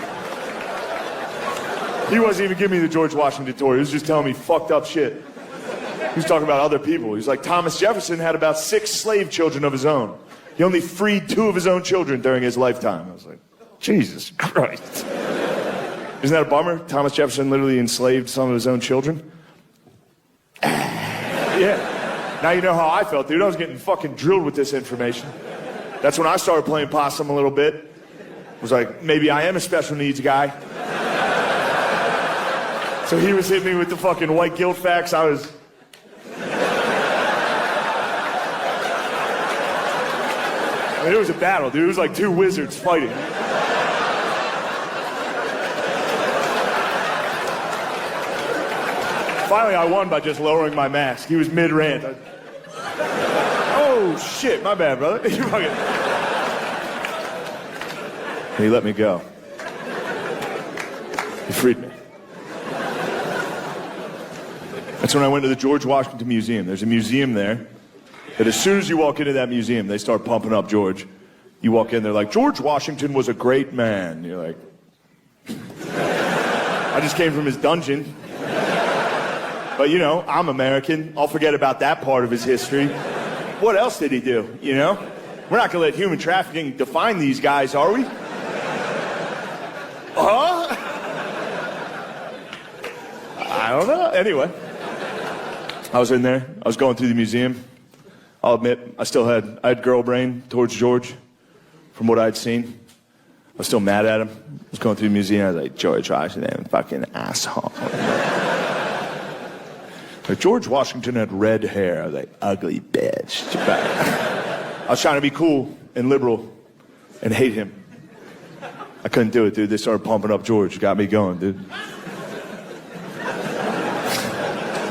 He wasn't even giving me the George Washington tour. He was just telling me fucked up shit. He was talking about other people. He was like, Thomas Jefferson had about 6 slave children of his own. He only freed 2 of his own children during his lifetime. I was like, Jesus Christ. Isn't that a bummer? Thomas Jefferson literally enslaved some of his own children. Yeah. Now you know how I felt, dude. I was getting fucking drilled with this information. That's when I started playing possum a little bit. I was like, maybe I am a special needs guy. So he was hitting me with the fucking white guilt facts. I was... I mean, it was a battle, dude. It was like 2 wizards fighting. Finally, I won by just lowering my mask. He was mid-rant. Oh, shit. My bad, brother. You fucking... And he let me go. He freed me. That's when I went to the George Washington Museum. There's a museum there that as soon as you walk into that museum, they start pumping up George. You walk in, they're like, George Washington was a great man. You're like, I just came from his dungeon. But, you know, I'm American. I'll forget about that part of his history. What else did he do, you know? We're not going to let human trafficking define these guys, are we? Huh? I don't know. Anyway. I was in there. I was going through the museum. I'll admit, I had girl brain towards George from what I'd seen. I was still mad at him. I was going through the museum. I was like, George Washington, fucking asshole. Like, George Washington had red hair. I was like, ugly bitch. I was trying to be cool and liberal and hate him. I couldn't do it, dude. They started pumping up George. Got me going, dude.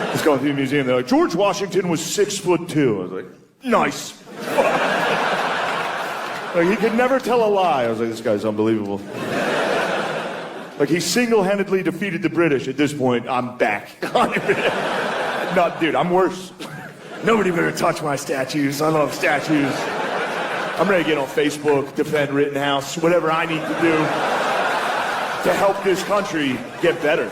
I was going through the museum. They're like, George Washington was 6'2". I was like, nice. Like, he could never tell a lie. I was like, this guy's unbelievable. Like, he single-handedly defeated the British. At this point, I'm back. No, dude, I'm worse. Nobody better touch my statues. I love statues. I'm ready to get on Facebook, defend Rittenhouse, whatever I need to do to help this country get better.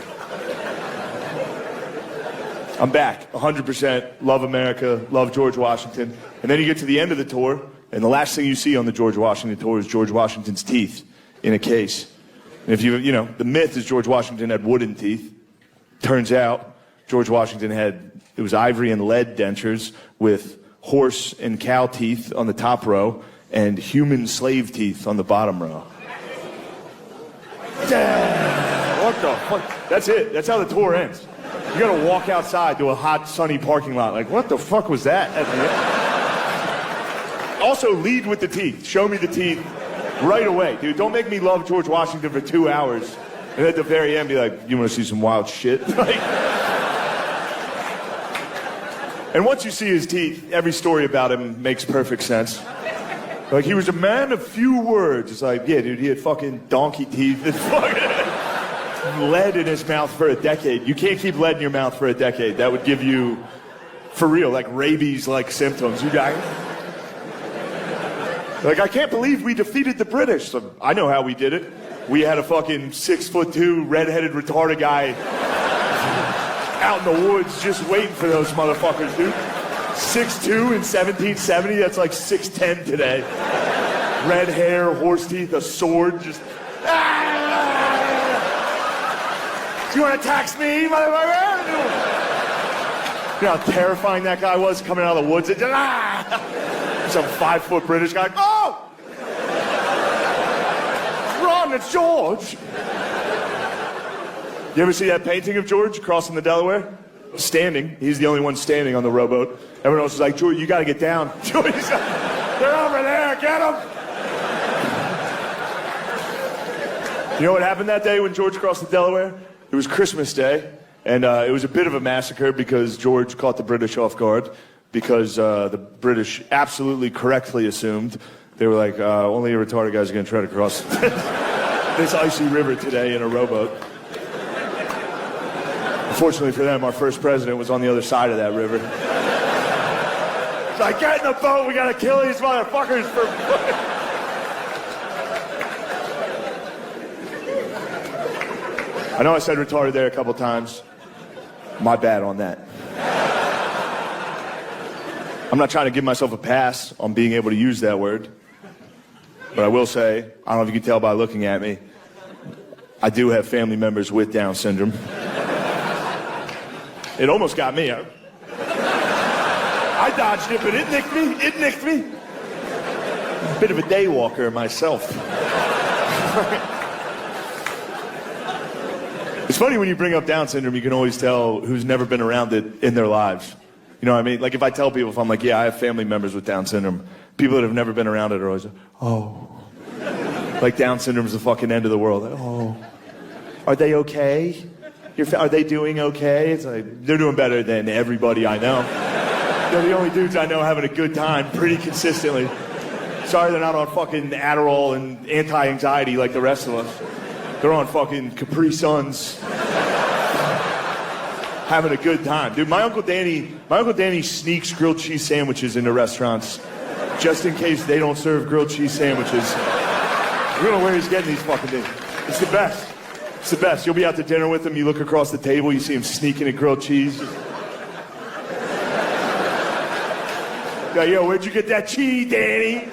I'm back, 100%. Love America, love George Washington. And then you get to the end of the tour, and the last thing you see on the George Washington tour is George Washington's teeth in a case. And if you know, the myth is George Washington had wooden teeth. Turns out George Washington it was ivory and lead dentures with horse and cow teeth on the top row and human slave teeth on the bottom row. Damn. What the fuck? That's it. That's how the tour ends. You gotta walk outside to a hot, sunny parking lot. Like, what the fuck was that? At the end? Also, lead with the teeth. Show me the teeth right away, dude. Don't make me love George Washington for 2 hours. And at the very end, be like, you want to see some wild shit? Like, and once you see his teeth, every story about him makes perfect sense. Like, he was a man of few words. It's like, yeah, dude, he had fucking donkey teeth and fucking lead in his mouth for a decade. You can't keep lead in your mouth for a decade. That would give you, for real, like rabies-like symptoms. You die. Like, I can't believe we defeated the British. So I know how we did it. We had a fucking 6'2", redheaded, retarded guy out in the woods just waiting for those motherfuckers, dude. 6'2" in 1770, that's like 6'10" today. Red hair, horse teeth, a sword, just... You want to tax me, motherfucker? You know how terrifying that guy was coming out of the woods? Some 5-foot British guy. Oh! Run, it's George! You ever see that painting of George crossing the Delaware? Standing. He's the only one standing on the rowboat. Everyone else is like, George, you got to get down. George, they're over there, get them! You know what happened that day when George crossed the Delaware? It was Christmas Day, and it was a bit of a massacre because George caught the British off guard, because the British absolutely correctly assumed, they were like, only a retarded guy's going to try to cross this icy river today in a rowboat. Unfortunately for them, our first president was on the other side of that river. It's like, get in the boat, we got to kill these motherfuckers for... I know I said retarded there a couple times. My bad on that. I'm not trying to give myself a pass on being able to use that word. But I will say, I don't know if you can tell by looking at me, I do have family members with Down syndrome. It almost got me. I dodged it, but it nicked me. It nicked me. A bit of a day walker myself. It's funny when you bring up Down syndrome, you can always tell who's never been around it in their lives. You know what I mean? Like if I tell people, if I'm like, yeah, I have family members with Down syndrome, people that have never been around it are always like, oh. Like Down syndrome is the fucking end of the world. Like, oh. Are they okay? Are they doing okay? It's like, they're doing better than everybody I know. They're the only dudes I know having a good time pretty consistently. Sorry they're not on fucking Adderall and anti-anxiety like the rest of us. They're on fucking Capri Suns. Having a good time. Dude, my Uncle Danny sneaks grilled cheese sandwiches into restaurants just in case they don't serve grilled cheese sandwiches. I don't know where he's getting these fucking things. It's the best. It's the best. You'll be out to dinner with him, you look across the table, you see him sneaking a grilled cheese. Yeah, yo, where'd you get that cheese, Danny?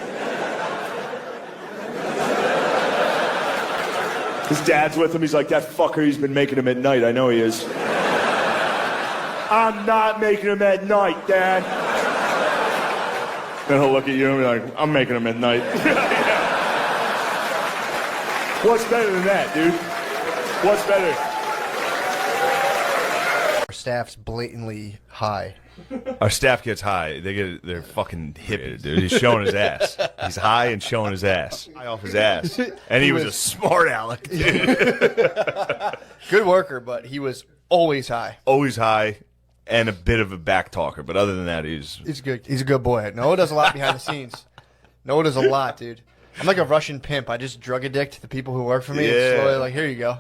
His dad's with him, he's like, that fucker, he's been making them at night, I know he is. I'm not making them at night, Dad. Then he'll look at you and be like, I'm making them at night. What's better than that, dude? What's better? Our staff's blatantly high. Our staff gets high. They're fucking hip, dude. He's showing his ass. He's high and showing his ass. High off his ass. And he was a smart aleck. Good worker, but he was always high. Always high and a bit of a back talker. But other than that, he's good. He's a good boy. Noah does a lot behind the scenes. Noah does a lot, dude. I'm like a Russian pimp. I just drug addict the people who work for me. Yeah. And slowly, like, here you go.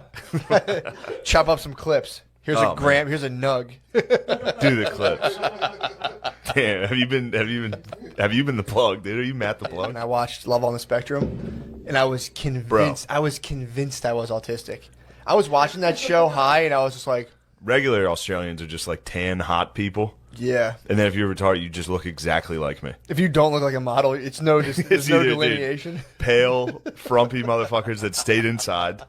Chop up some clips. Here's a gram. Man. Here's a nug. Do the clips. Damn, have you been the plug, dude? Are you Matt the plug? And I watched Love on the Spectrum, and I was convinced. I was convinced I was autistic. I was watching that show high, and I was just like, regular Australians are just like tan, hot people. Yeah. And then if you're retarded, you just look exactly like me. If you don't look like a model, there's no delineation. Dude, pale, frumpy motherfuckers that stayed inside.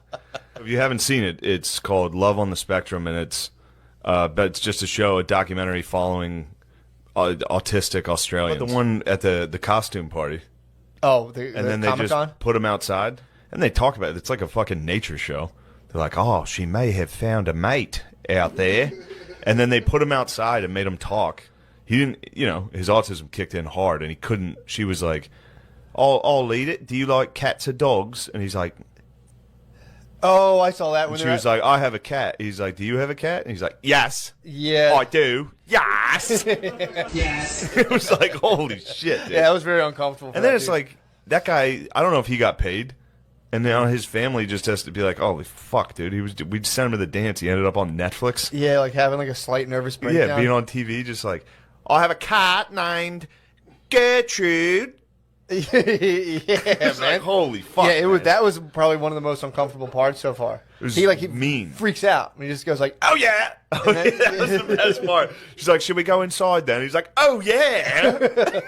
If you haven't seen it, it's called Love on the Spectrum, and it's just a show, a documentary following autistic Australians. The one at the costume party. Oh, and then they just put them outside, and they talk about it. It's like a fucking nature show. They're like, oh, she may have found a mate out there. And then they put him outside and made him talk. He didn't, his autism kicked in hard, and he couldn't. She was like, I'll eat it. Do you like cats or dogs? And he's like, oh, I saw that. When she was like, I have a cat. He's like, do you have a cat? And he's like, yes. Yeah. I do. Yes. Yes. It was like, holy shit, dude. Yeah, it was very uncomfortable. And then it's like, that guy, I don't know if he got paid. And now his family just has to be like, holy fuck, dude. We sent him to the dance. He ended up on Netflix. Yeah, like having like a slight nervous breakdown. Yeah, being on TV, just like, I have a cat named Gertrude. Yeah, man. Like, holy fuck. Yeah, man. that was probably one of the most uncomfortable parts so far. He mean. Freaks out. He just goes like, oh yeah. And then, that was the best part. She's like, should we go inside then? He's like, oh yeah.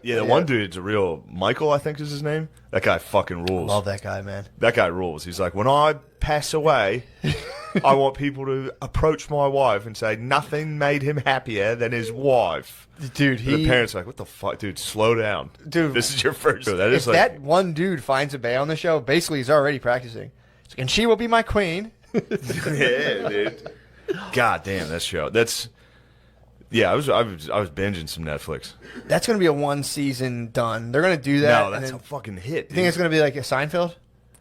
Yeah, the one dude's a real Michael, I think is his name. That guy fucking rules. Love that guy, man. That guy rules. He's like, when I pass away, I want people to approach my wife and say nothing made him happier than his wife. Dude, the parents are like, what the fuck, dude? Slow down, dude. This is your first. That if that one dude finds a bae on the show, basically he's already practicing. It's like, and she will be my queen. Yeah, dude. God damn, that show. That's. Yeah, I was binging some Netflix. That's gonna be a one season done. They're gonna do that. No, that's a fucking hit. You think it's gonna be like a Seinfeld?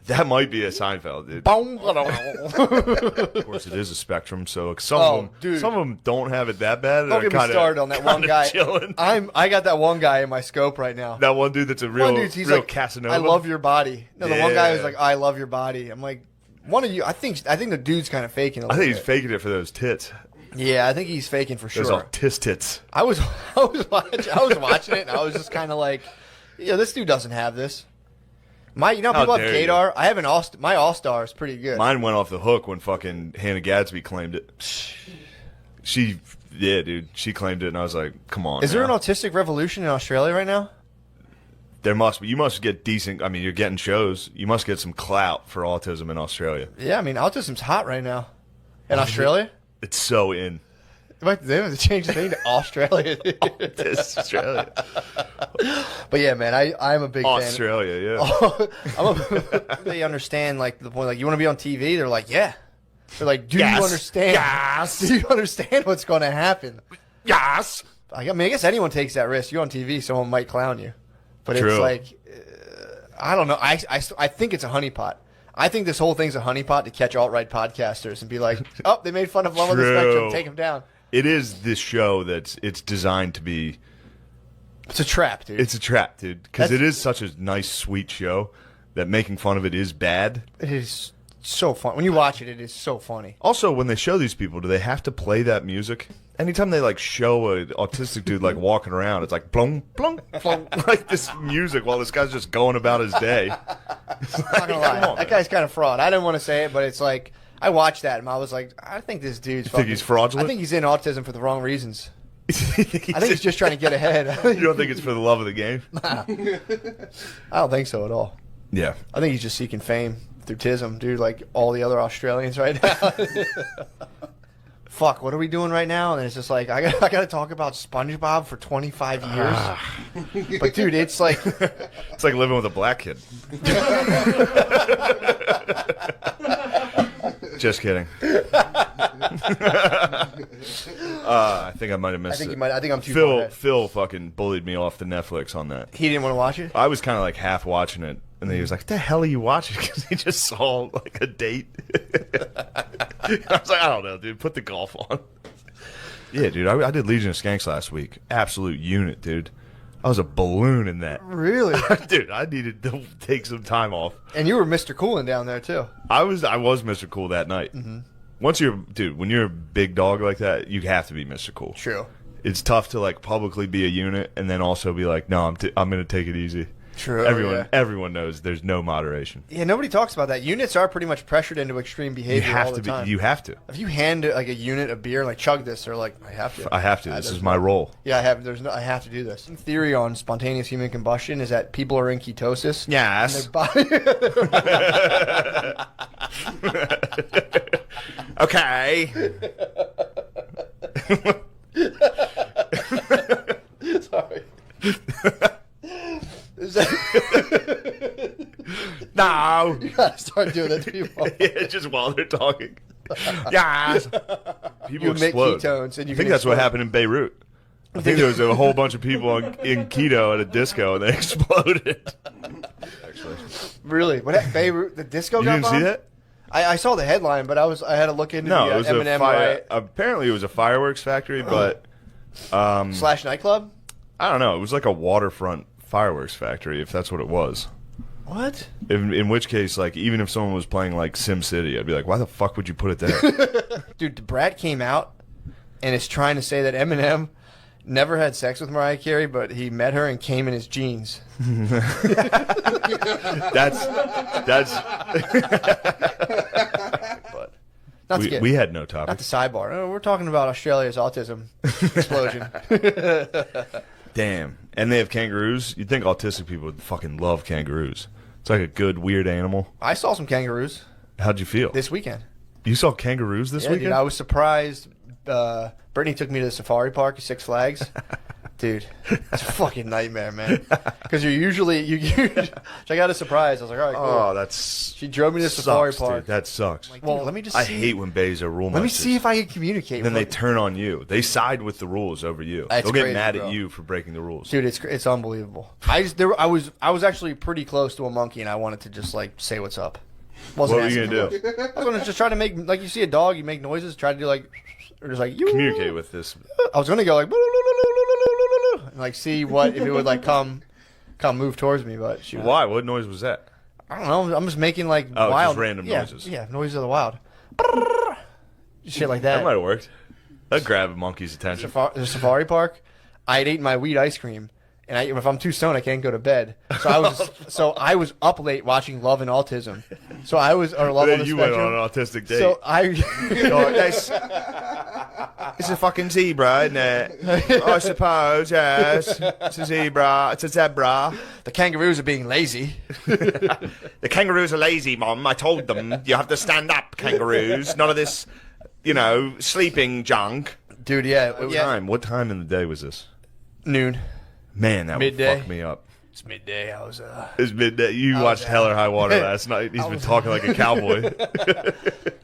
That might be a Seinfeld, dude. Of course, it is a spectrum, so some of them don't have it that bad. Don't get me started on that one guy. Chilling. I got that one guy in my scope right now. That one dude that's a real he's like, Casanova. I love your body. No, the one Yeah. guy was like, I love your body. I'm like, one of you. I think the dude's kind of faking. I think he's faking it for those tits. Yeah, I think he's faking for sure. Those autis tits. I was watching it, and I was just kind of like, this dude doesn't have this. People have Gator. I have my All-Star is pretty good. Mine went off the hook when fucking Hannah Gadsby claimed it. She claimed it, and I was like, come on. Is there an autistic revolution in Australia right now? There must be. You must get decent. I mean, you're getting shows. You must get some clout for autism in Australia. Yeah, I mean, autism's hot right now. In Australia? It's so in. They have to change the name to Australia. It's Australia. But yeah, man, I'm a big Australia, fan. They understand like the point. Like, you want to be on TV? They're like, yeah. They're like, do you understand? Yes. Do you understand what's going to happen? Yes. I guess anyone takes that risk. You're on TV, someone might clown you. But True. It's like, I don't know. I think it's a honeypot. I think this whole thing's a honeypot to catch alt-right podcasters and be like, oh, they made fun of Love on the Spectrum. Take them down. It is this show it's designed to be. It's a trap, dude. It's a trap, dude. Because it is such a nice, sweet show that making fun of it is bad. It is so fun. When you watch it, it is so funny. Also, when they show these people, do they have to play that music? Anytime they like show an autistic dude like walking around, it's like blong, blong, blong, like this music while this guy's just going about his day. I'm not gonna lie, that guy's kind of fraud. I didn't want to say it, but it's like I watched that and I was like, I think this dude's. Think he's fraudulent? I think he's in autism for the wrong reasons. I think he's just trying to get ahead. You don't think it's for the love of the game? Nah. I don't think so at all. Yeah. I think he's just seeking fame through tism, dude, like all the other Australians right now. Fuck, what are we doing right now? And it's just like, I got to talk about SpongeBob for 25 years. But, dude, it's like... It's like living with a black kid. Just kidding. I think I might have missed it. I think I'm too far ahead. Phil fucking bullied me off the Netflix on that. He didn't want to watch it? I was kind of like half watching it. And then he was like, what the hell are you watching? Because he just saw like a date. I was like, I don't know, dude. Put the golf on. Yeah, dude. I did Legion of Skanks last week. Absolute unit, dude. I was a balloon in that. Really? Dude, I needed to take some time off. And you were Mr. Coolin down there, too. I was Mr. Cool that night. Mm-hmm. When you're a big dog like that, you have to be Mr. Cool. True. It's tough to like publicly be a unit and then also be like, no, I'm going to take it easy. True. Everyone knows there's no moderation. Yeah, nobody talks about that. Units are pretty much pressured into extreme behavior all the time. You have to. If you hand like a unit a beer, like chug this, they're like, I have to. I have to. This is my role. Yeah, I have to do this. Theory on spontaneous human combustion is that people are in ketosis. Yes. Okay. Sorry. No. gotta start doing that to people. Yeah, just while they're talking. Yeah. People You make explode. ketones and you I think can that's what explode. happened in Beirut. I think there was a whole bunch of people in keto at a disco and they exploded. Actually, Really? What? Beirut, the disco you got didn't see bombed? that? I saw the headline, but I had to look into No, the it was Eminem a fire. riot Apparently, it was a fireworks factory, but slash nightclub. I don't know. It was like a waterfront fireworks factory, if that's what it was. What? In which case, like, even if someone was playing like Sim City, I'd be like, why the fuck would you put it there? Dude, the Brat came out and is trying to say that Eminem never had sex with Mariah Carey, but he met her and came in his jeans. That's. But not to get, We had no not topic. the sidebar. We're talking about Australia's autism explosion. Damn. And they have kangaroos. You'd think autistic people would fucking love kangaroos. It's like a good, weird animal. I saw some kangaroos How'd you feel? this weekend. You saw kangaroos this Yeah, weekend? dude, I was surprised. Brittany took me to the safari park at Six Flags. Dude, it's a fucking nightmare, man. Because I got a surprise. I was like, all right, cool. Oh, that's. She drove me to the sucks, safari park. Dude. That sucks. Well, let me just I see. hate when bays are rule Let me masters. see if I can communicate Then with they them. turn on you. They side with the rules over you. That's They'll get crazy, mad bro. at you for breaking the rules. Dude, it's unbelievable. I was actually pretty close to a monkey, and I wanted to just like say what's up. Wasn't What were you asking gonna for do? much. I was gonna just try to make, like, you see a dog, you make noises, try to do like, or just like you Communicate with this. I was gonna go like and like see what if it would like come move towards me, but she was, Why? What noise was that? I don't know. I'm just making like Oh, just wild random noises. Yeah, noises of the wild. Shit like That that. might have worked. That'd grab a monkey's attention. The safari park. I had eaten my weed ice cream, and if I'm too stoned, I can't go to bed. So I was up late watching Love and Autism. So I was or Love on the You went Spectrum. on an autistic date. So I. It's a fucking zebra, isn't it? I suppose, yes. It's a zebra. It's a zebra. The kangaroos are being lazy. The kangaroos are lazy, Mom. I told them you have to stand up, kangaroos. None of this, sleeping junk. Dude, yeah. What time in the day was this? Noon. Man, that Midday. would fuck me up. It's midday. I was It's midday. You watched Hell or High Water last night. He's been talking like a cowboy.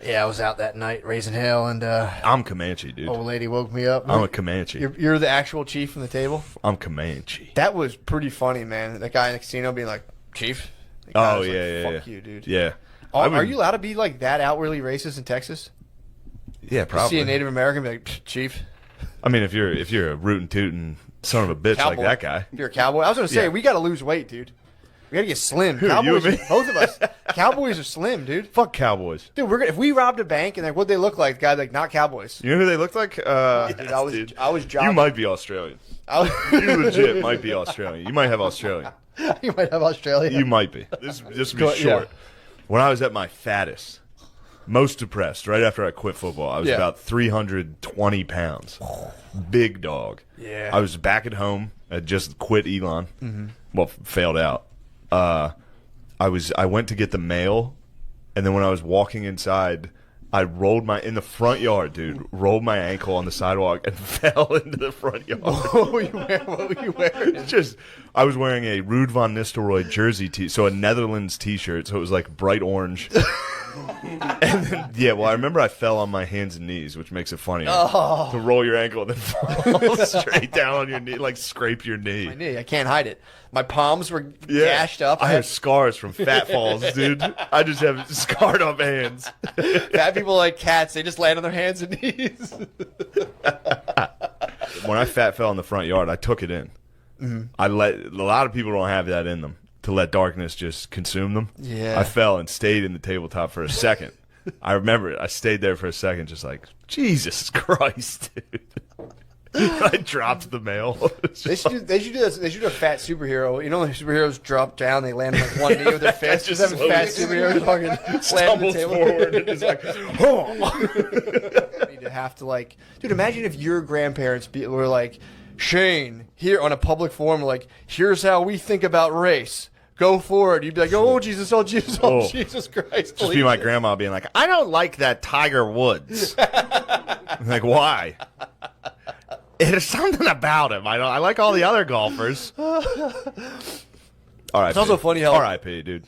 I was out that night raising hell, and I'm Comanche, dude. old lady woke me up. I'm a Comanche. You're the actual chief from the table. I'm Comanche. That was pretty funny, man. That guy in the casino being like, "Chief." The guy Oh, was like, yeah. Fuck you, dude. Yeah. Are you allowed to be like that outwardly racist in Texas? Yeah, probably. See a Native American be like, "Psh, Chief. I mean, if you're a rootin' tootin' son of a bitch Cowboy. like that guy. If you're a cowboy. I was gonna say Yeah. we gotta lose weight, dude. We gotta get slim. you Cowboys, and me? both of us. Cowboys are slim, dude. Fuck cowboys. Dude, if we robbed a bank and like what they look like, guys like not cowboys. You know who they look like? Dude, I was You jogging. might be Australian. You legit might be Australian. You might have Australian. You might have Australia. You might be. This will be Go- short. yeah. When I was at my fattest, most depressed, right after I quit football, I was Yeah. about 320 pounds. Big dog. Yeah. I was back at home. I just quit Elon. Well, failed out. I went to get the mail, and then when I was walking inside, I rolled in the front yard, dude. Rolled my ankle on the sidewalk and fell into the front yard. What were you wearing? I was wearing a Ruud van Nistelrooy jersey, so a Netherlands T-shirt, so it was like bright orange. And then, I remember I fell on my hands and knees, which makes it funnier. Oh. To roll your ankle and then fall straight down on your knee, like scrape your knee. My knee. I can't hide it. My palms were gashed up. I have scars from fat falls, dude. I just have scarred up hands. Fat people are like cats. They just land on their hands and knees. When I fell in the front yard, I took it in. A lot of people don't have that in them to let darkness just consume them. Yeah. I fell and stayed in the tabletop for a second. I remember it. I stayed there for a second, just like, Jesus Christ, dude. I dropped the mail. They should do this. They should do a fat superhero. You know, when superheroes drop down, they land on like one knee with their fist. Just Just have a fat slowly superhero fucking land on the stumbles table. forward and is like, oh. Need to have to like, dude. Imagine if your grandparents were like, Shane, here on a public forum, like, here's how we think about race. Go forward. You'd be like, oh Jesus, oh Jesus, oh Jesus Christ. Just be my grandma being like, I don't like that Tiger Woods. I'm like, why? There's something about him. I like all the other golfers. All right. It's also funny how R.I.P. dude.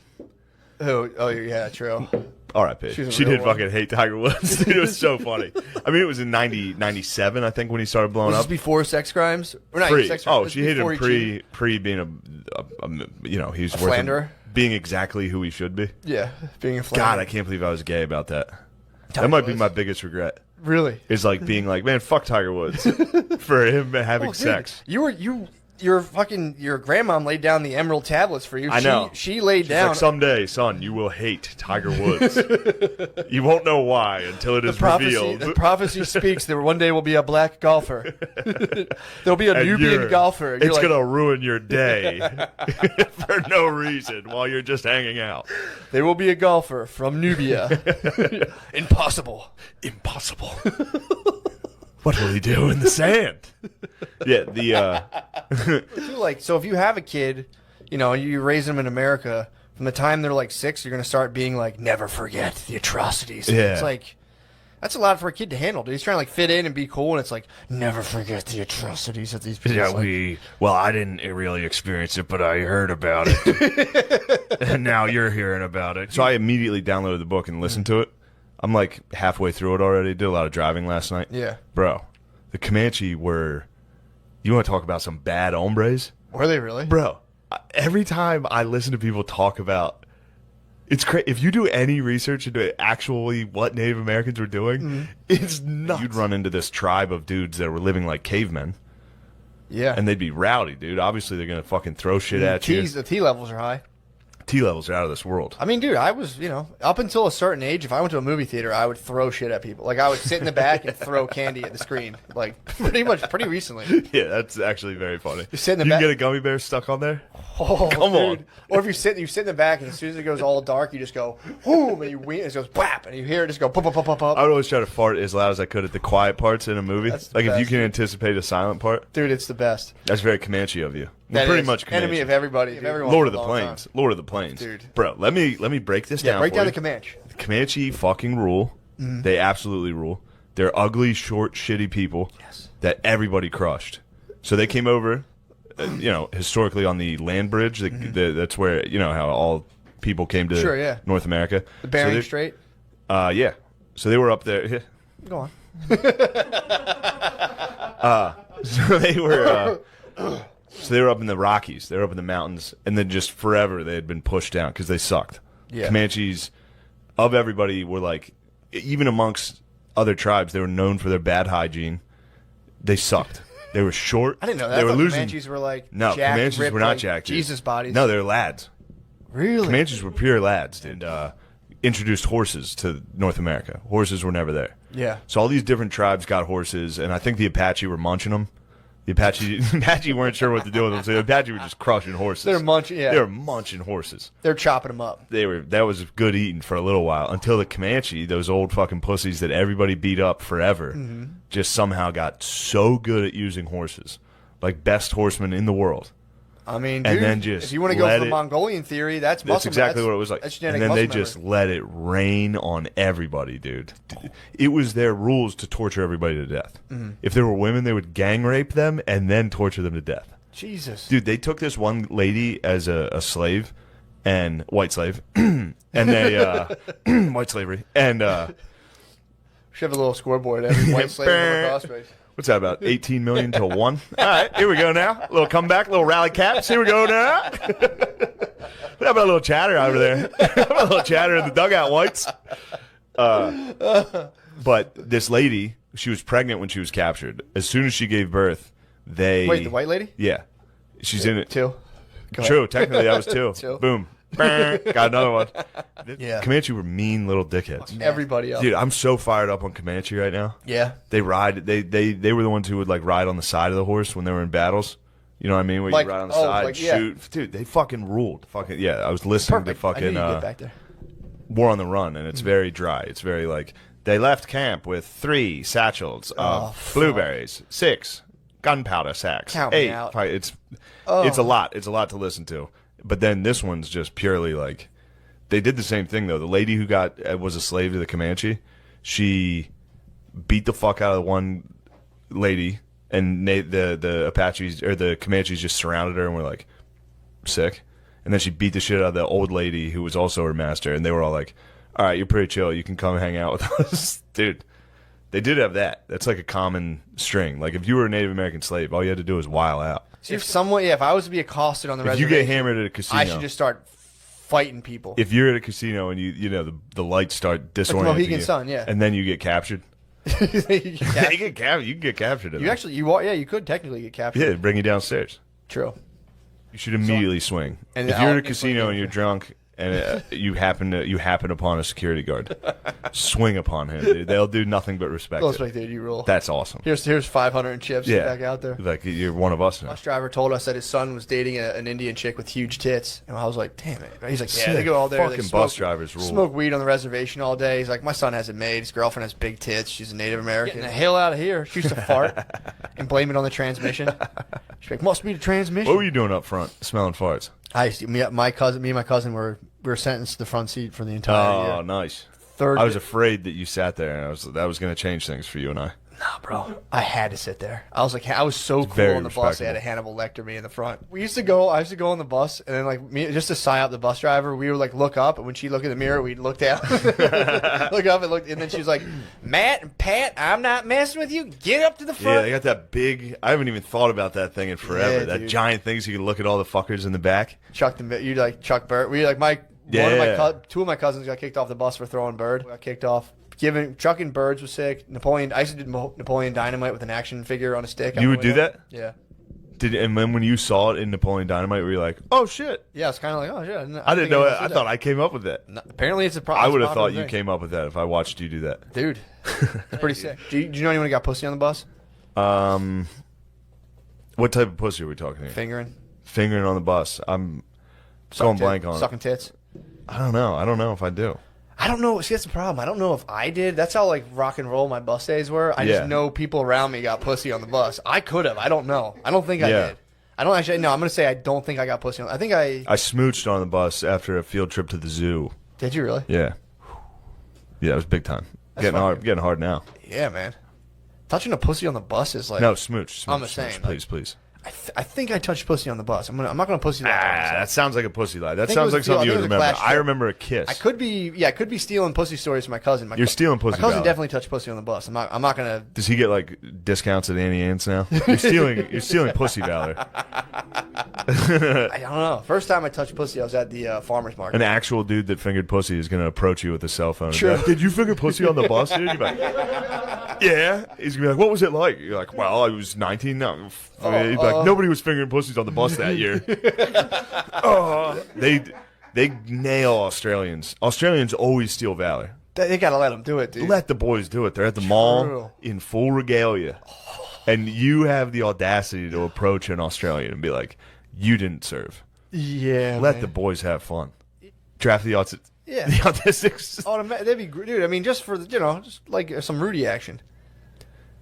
Oh, yeah, true. R.I.P. She's a She real did one. fucking hate Tiger Woods. Dude, it was so funny. I mean, it was in 97, I think, when he started blowing Was this up. before sex crimes? Or not Pre. sex crimes. Oh, this she hated before him he cheated? pre being he's worth philanderer? being exactly who he should be. Yeah, being a God, philanderer. I can't believe I was gay about that. Tiger That might be Woods? my biggest regret. Really? Is like being like, man, fuck Tiger Woods for him having Oh, dude, sex. Your grandmom laid down the emerald tablets for you. I know. She laid She's down. like, someday, son, you will hate Tiger Woods. You won't know why until it is revealed. The prophecy speaks that one day will be a black golfer. There'll be a And Nubian golfer. It's going to ruin your day for no reason while you're just hanging out. There will be a golfer from Nubia. Impossible. Impossible. What will he do in the sand? Yeah, So if you have a kid, you raise them in America, from the time they're like 6, you're going to start being like, never forget the atrocities. Yeah. It's like, that's a lot for a kid to handle, dude. He's trying to like fit in and be cool, and it's like, never forget the atrocities that these people. well, I didn't really experience it, but I heard about it. And now you're hearing about it. So I immediately downloaded the book and listened to it. I'm like halfway through it already. Did a lot of driving last night. Yeah. Bro, the Comanche were, you want to talk about some bad hombres? Were they really? Bro, every time I listen to people talk about, it's crazy. If you do any research into actually what Native Americans were doing, it's nuts. You'd run into this tribe of dudes that were living like cavemen. Yeah. And they'd be rowdy, dude. Obviously, they're going to fucking throw shit at you. The T levels are high. T levels are out of this world. I mean, dude, I was, up until a certain age, if I went to a movie theater, I would throw shit at people. Like, I would sit in the back and throw candy at the screen. Like, pretty recently. Yeah, that's actually very funny. You sit in the you back. can get a gummy bear stuck on there? Oh, Come on. dude. Or if you sit in the back, and as soon as it goes all dark, you just go, boom, and you wing, and it goes, whap, and you hear it just go, pop, pop, pop, pop, pop. I would always try to fart as loud as I could at the quiet parts in a movie. That's the Like, if you best. can anticipate a silent part, Dude, it's the best. that's very Comanche of you. That Pretty is much Comanche. enemy of everybody. Dude. Everyone Lord for of a the long Plains. time. Lord of the Plains. Dude. Bro, let me break this down Break for down you. the Comanche. The Comanche fucking rule. They absolutely rule. They're ugly, short, shitty people that everybody crushed. So they came over, historically on the land bridge. That's where, how all people came to Sure, yeah. North America. The Bering So Strait. yeah. So they were up there. Yeah. Go on. So they were. So they were up in the Rockies. They were up in the mountains, and then just forever they had been pushed down because they sucked. Yeah. Comanches, of everybody, were like, even amongst other tribes, they were known for their bad hygiene. They sucked. They were short. I didn't know that. They I were thought losing. Comanches were like No, jacked, Comanches ripped, were not like jacked. dude. Jesus bodies. No, they're lads. Really? Comanches were pure lads, and introduced horses to North America. Horses were never there. Yeah. So all these different tribes got horses, and I think the Apache were munching them. The Apache weren't sure what to do with them, so the Apache were just crushing horses. They're munching. Yeah. They were munching horses. They're chopping them up. That was good eating for a little while until the Comanche, those old fucking pussies that everybody beat up forever, just somehow got so good at using horses, like best horsemen in the world. I mean, And dude, then just if you want to go let for the it- Mongolian theory, that's muscle. That's exactly what it was like. That's And genetic then they muscle just memory. let it rain on everybody, dude. It was their rules to torture everybody to death. If there were women, they would gang rape them and then torture them to death. Jesus. Dude, they took this one lady as a slave, and white slave, and they white slavery, and Should have a little scoreboard every white slave on the crossface. what's that about 18 million to 1? All right, here we go now. A little comeback, little rally caps. Here we go now. How about a little chatter over there? How about a little chatter in the dugout, whites? But this lady, she was pregnant when she was captured. As soon as she gave birth, they Wait, the white lady? yeah, she's in it. Two. Go True, ahead. technically that was 2. Two. Boom. Got another one. Yeah. Comanche were mean little dickheads. Everybody else. Dude, I'm so fired up on Comanche right now. Yeah. They ride. They were the ones who would like ride on the side of the horse when they were in battles. You know what I mean? Where Like- you ride on the oh, side, like, yeah. shoot. Dude, they fucking ruled. Fucking yeah. I was listening Perfect. to I fucking knew you'd get back there. War on the Run, and it's very dry. It's very like they left camp with 3 satchels of blueberries, 6 gunpowder sacks, Count me 8. out. It's a lot. It's a lot to listen to. But then this one's just purely like they did the same thing though. The lady who was a slave to the Comanche, she beat the fuck out of the one lady, and the Apaches or the Comanches just surrounded her and were like sick. And then she beat the shit out of the old lady who was also her master, and they were all like, all right, you're pretty chill. You can come hang out with us. Dude, they did have that. That's like a common string. Like, if you were a Native American slave, all you had to do was while out. See, if I was to be accosted on the If reservation, you get hammered at a casino, I should just start fighting people. if you're at a casino and you know the lights start disorienting Mohegan you, Sun, yeah. and then you get captured. you You can get captured. actually, you could technically get captured. Yeah, bring you downstairs. True. You should immediately swing. And If you're at a I'll casino and you're drunk and you happen upon a security guard, swing upon him. Dude. They'll do nothing but respect They'll it. respect it. You rule. That's awesome. Here's 500 chips. Yeah, Get back out there. Like you're one of us now. Bus driver told us that his son was dating an Indian chick with huge tits, and I was like, "Damn it!" He's like, "Yeah, they Sick. go all there. They Fucking smoke, bus drivers rule. Smoke weed on the reservation all day." He's like, "My son has it made. His girlfriend has big tits. She's a Native American. Getting the hell out of here." She used to fart and blame it on the transmission. She's like, "Must be the transmission." What were you doing up front, smelling farts? Me and my cousin we were sentenced to the front seat for the entire year. Oh, nice. Third. I was afraid that you sat there, and that was going to change things for you and I. Nah, bro. I had to sit there. I was so cool very on the bus. They had a Hannibal Lecter me in the front. I used to go on the bus, and then like me, just to sign up the bus driver, we would like look up, and when she looked in the mirror, we'd look down, look up, and then she was like, "Matt and Pat, I'm not messing with you. Get up to the front." Yeah, they got that big. I haven't even thought about that thing in forever. Yeah, that dude. giant thing, so you can look at all the fuckers in the back. You like Chuck Bird. We like two of my cousins got kicked off the bus for throwing bird. Got kicked off. Chucking birds was sick. I used to do Napoleon Dynamite with an action figure on a stick. You would do that? Yeah. And then when you saw it in Napoleon Dynamite, were you like, "Oh shit"? Yeah, it's kind of like, "Oh shit." I didn't know it. I thought I came up with that. No, apparently, it's a problem. I would have thought you came up with that if I watched you do that. Dude, it's pretty sick. Do you know anyone who got pussy on the bus? What type of pussy are we talking here? Fingering on the bus. I'm going blank on it. Sucking tits. I don't know. I don't know if I do. I don't know. See, that's the problem. I don't know if I did. That's how like rock and roll my bus days were. I just know people around me got pussy on the bus. I could have. I don't know. I don't think I did. I don't actually. No, I'm gonna say I don't think I got pussy on. I think I smooched on the bus after a field trip to the zoo. Did you really? Yeah. Yeah, it was big time. Getting hard now. Yeah, man. Touching a pussy on the bus is like no smooch. I'm the same. Smooch, please. I think I touched pussy on the bus. I'm not gonna pussy lie. That sounds like a pussy lie. That sounds like something you would remember. I remember a kiss. I could be stealing pussy stories from my cousin. You're stealing pussy. My cousin definitely touched pussy on the bus. I'm not gonna. Does he get like discounts at Annie Ann's now? You're stealing pussy valor. I don't know. First time I touched pussy, I was at the farmer's market. An actual dude that fingered pussy is going to approach you with a cell phone. Sure. Like, did you finger pussy on the bus, dude? You're like, yeah. He's going to be like, what was it like? You're like, well, I was 19 now. He's like, nobody was fingering pussies on the bus that year. They nail Australians. Australians always steal valor. They got to let them do it, dude. Let the boys do it. They're at the mall in full regalia. And you have the audacity to approach an Australian and be like, you didn't serve. Yeah, Let the boys have fun. Draft the autistics. Yeah. The autistics. Oh, that'd be great, dude. I mean, just for just like some Rudy action.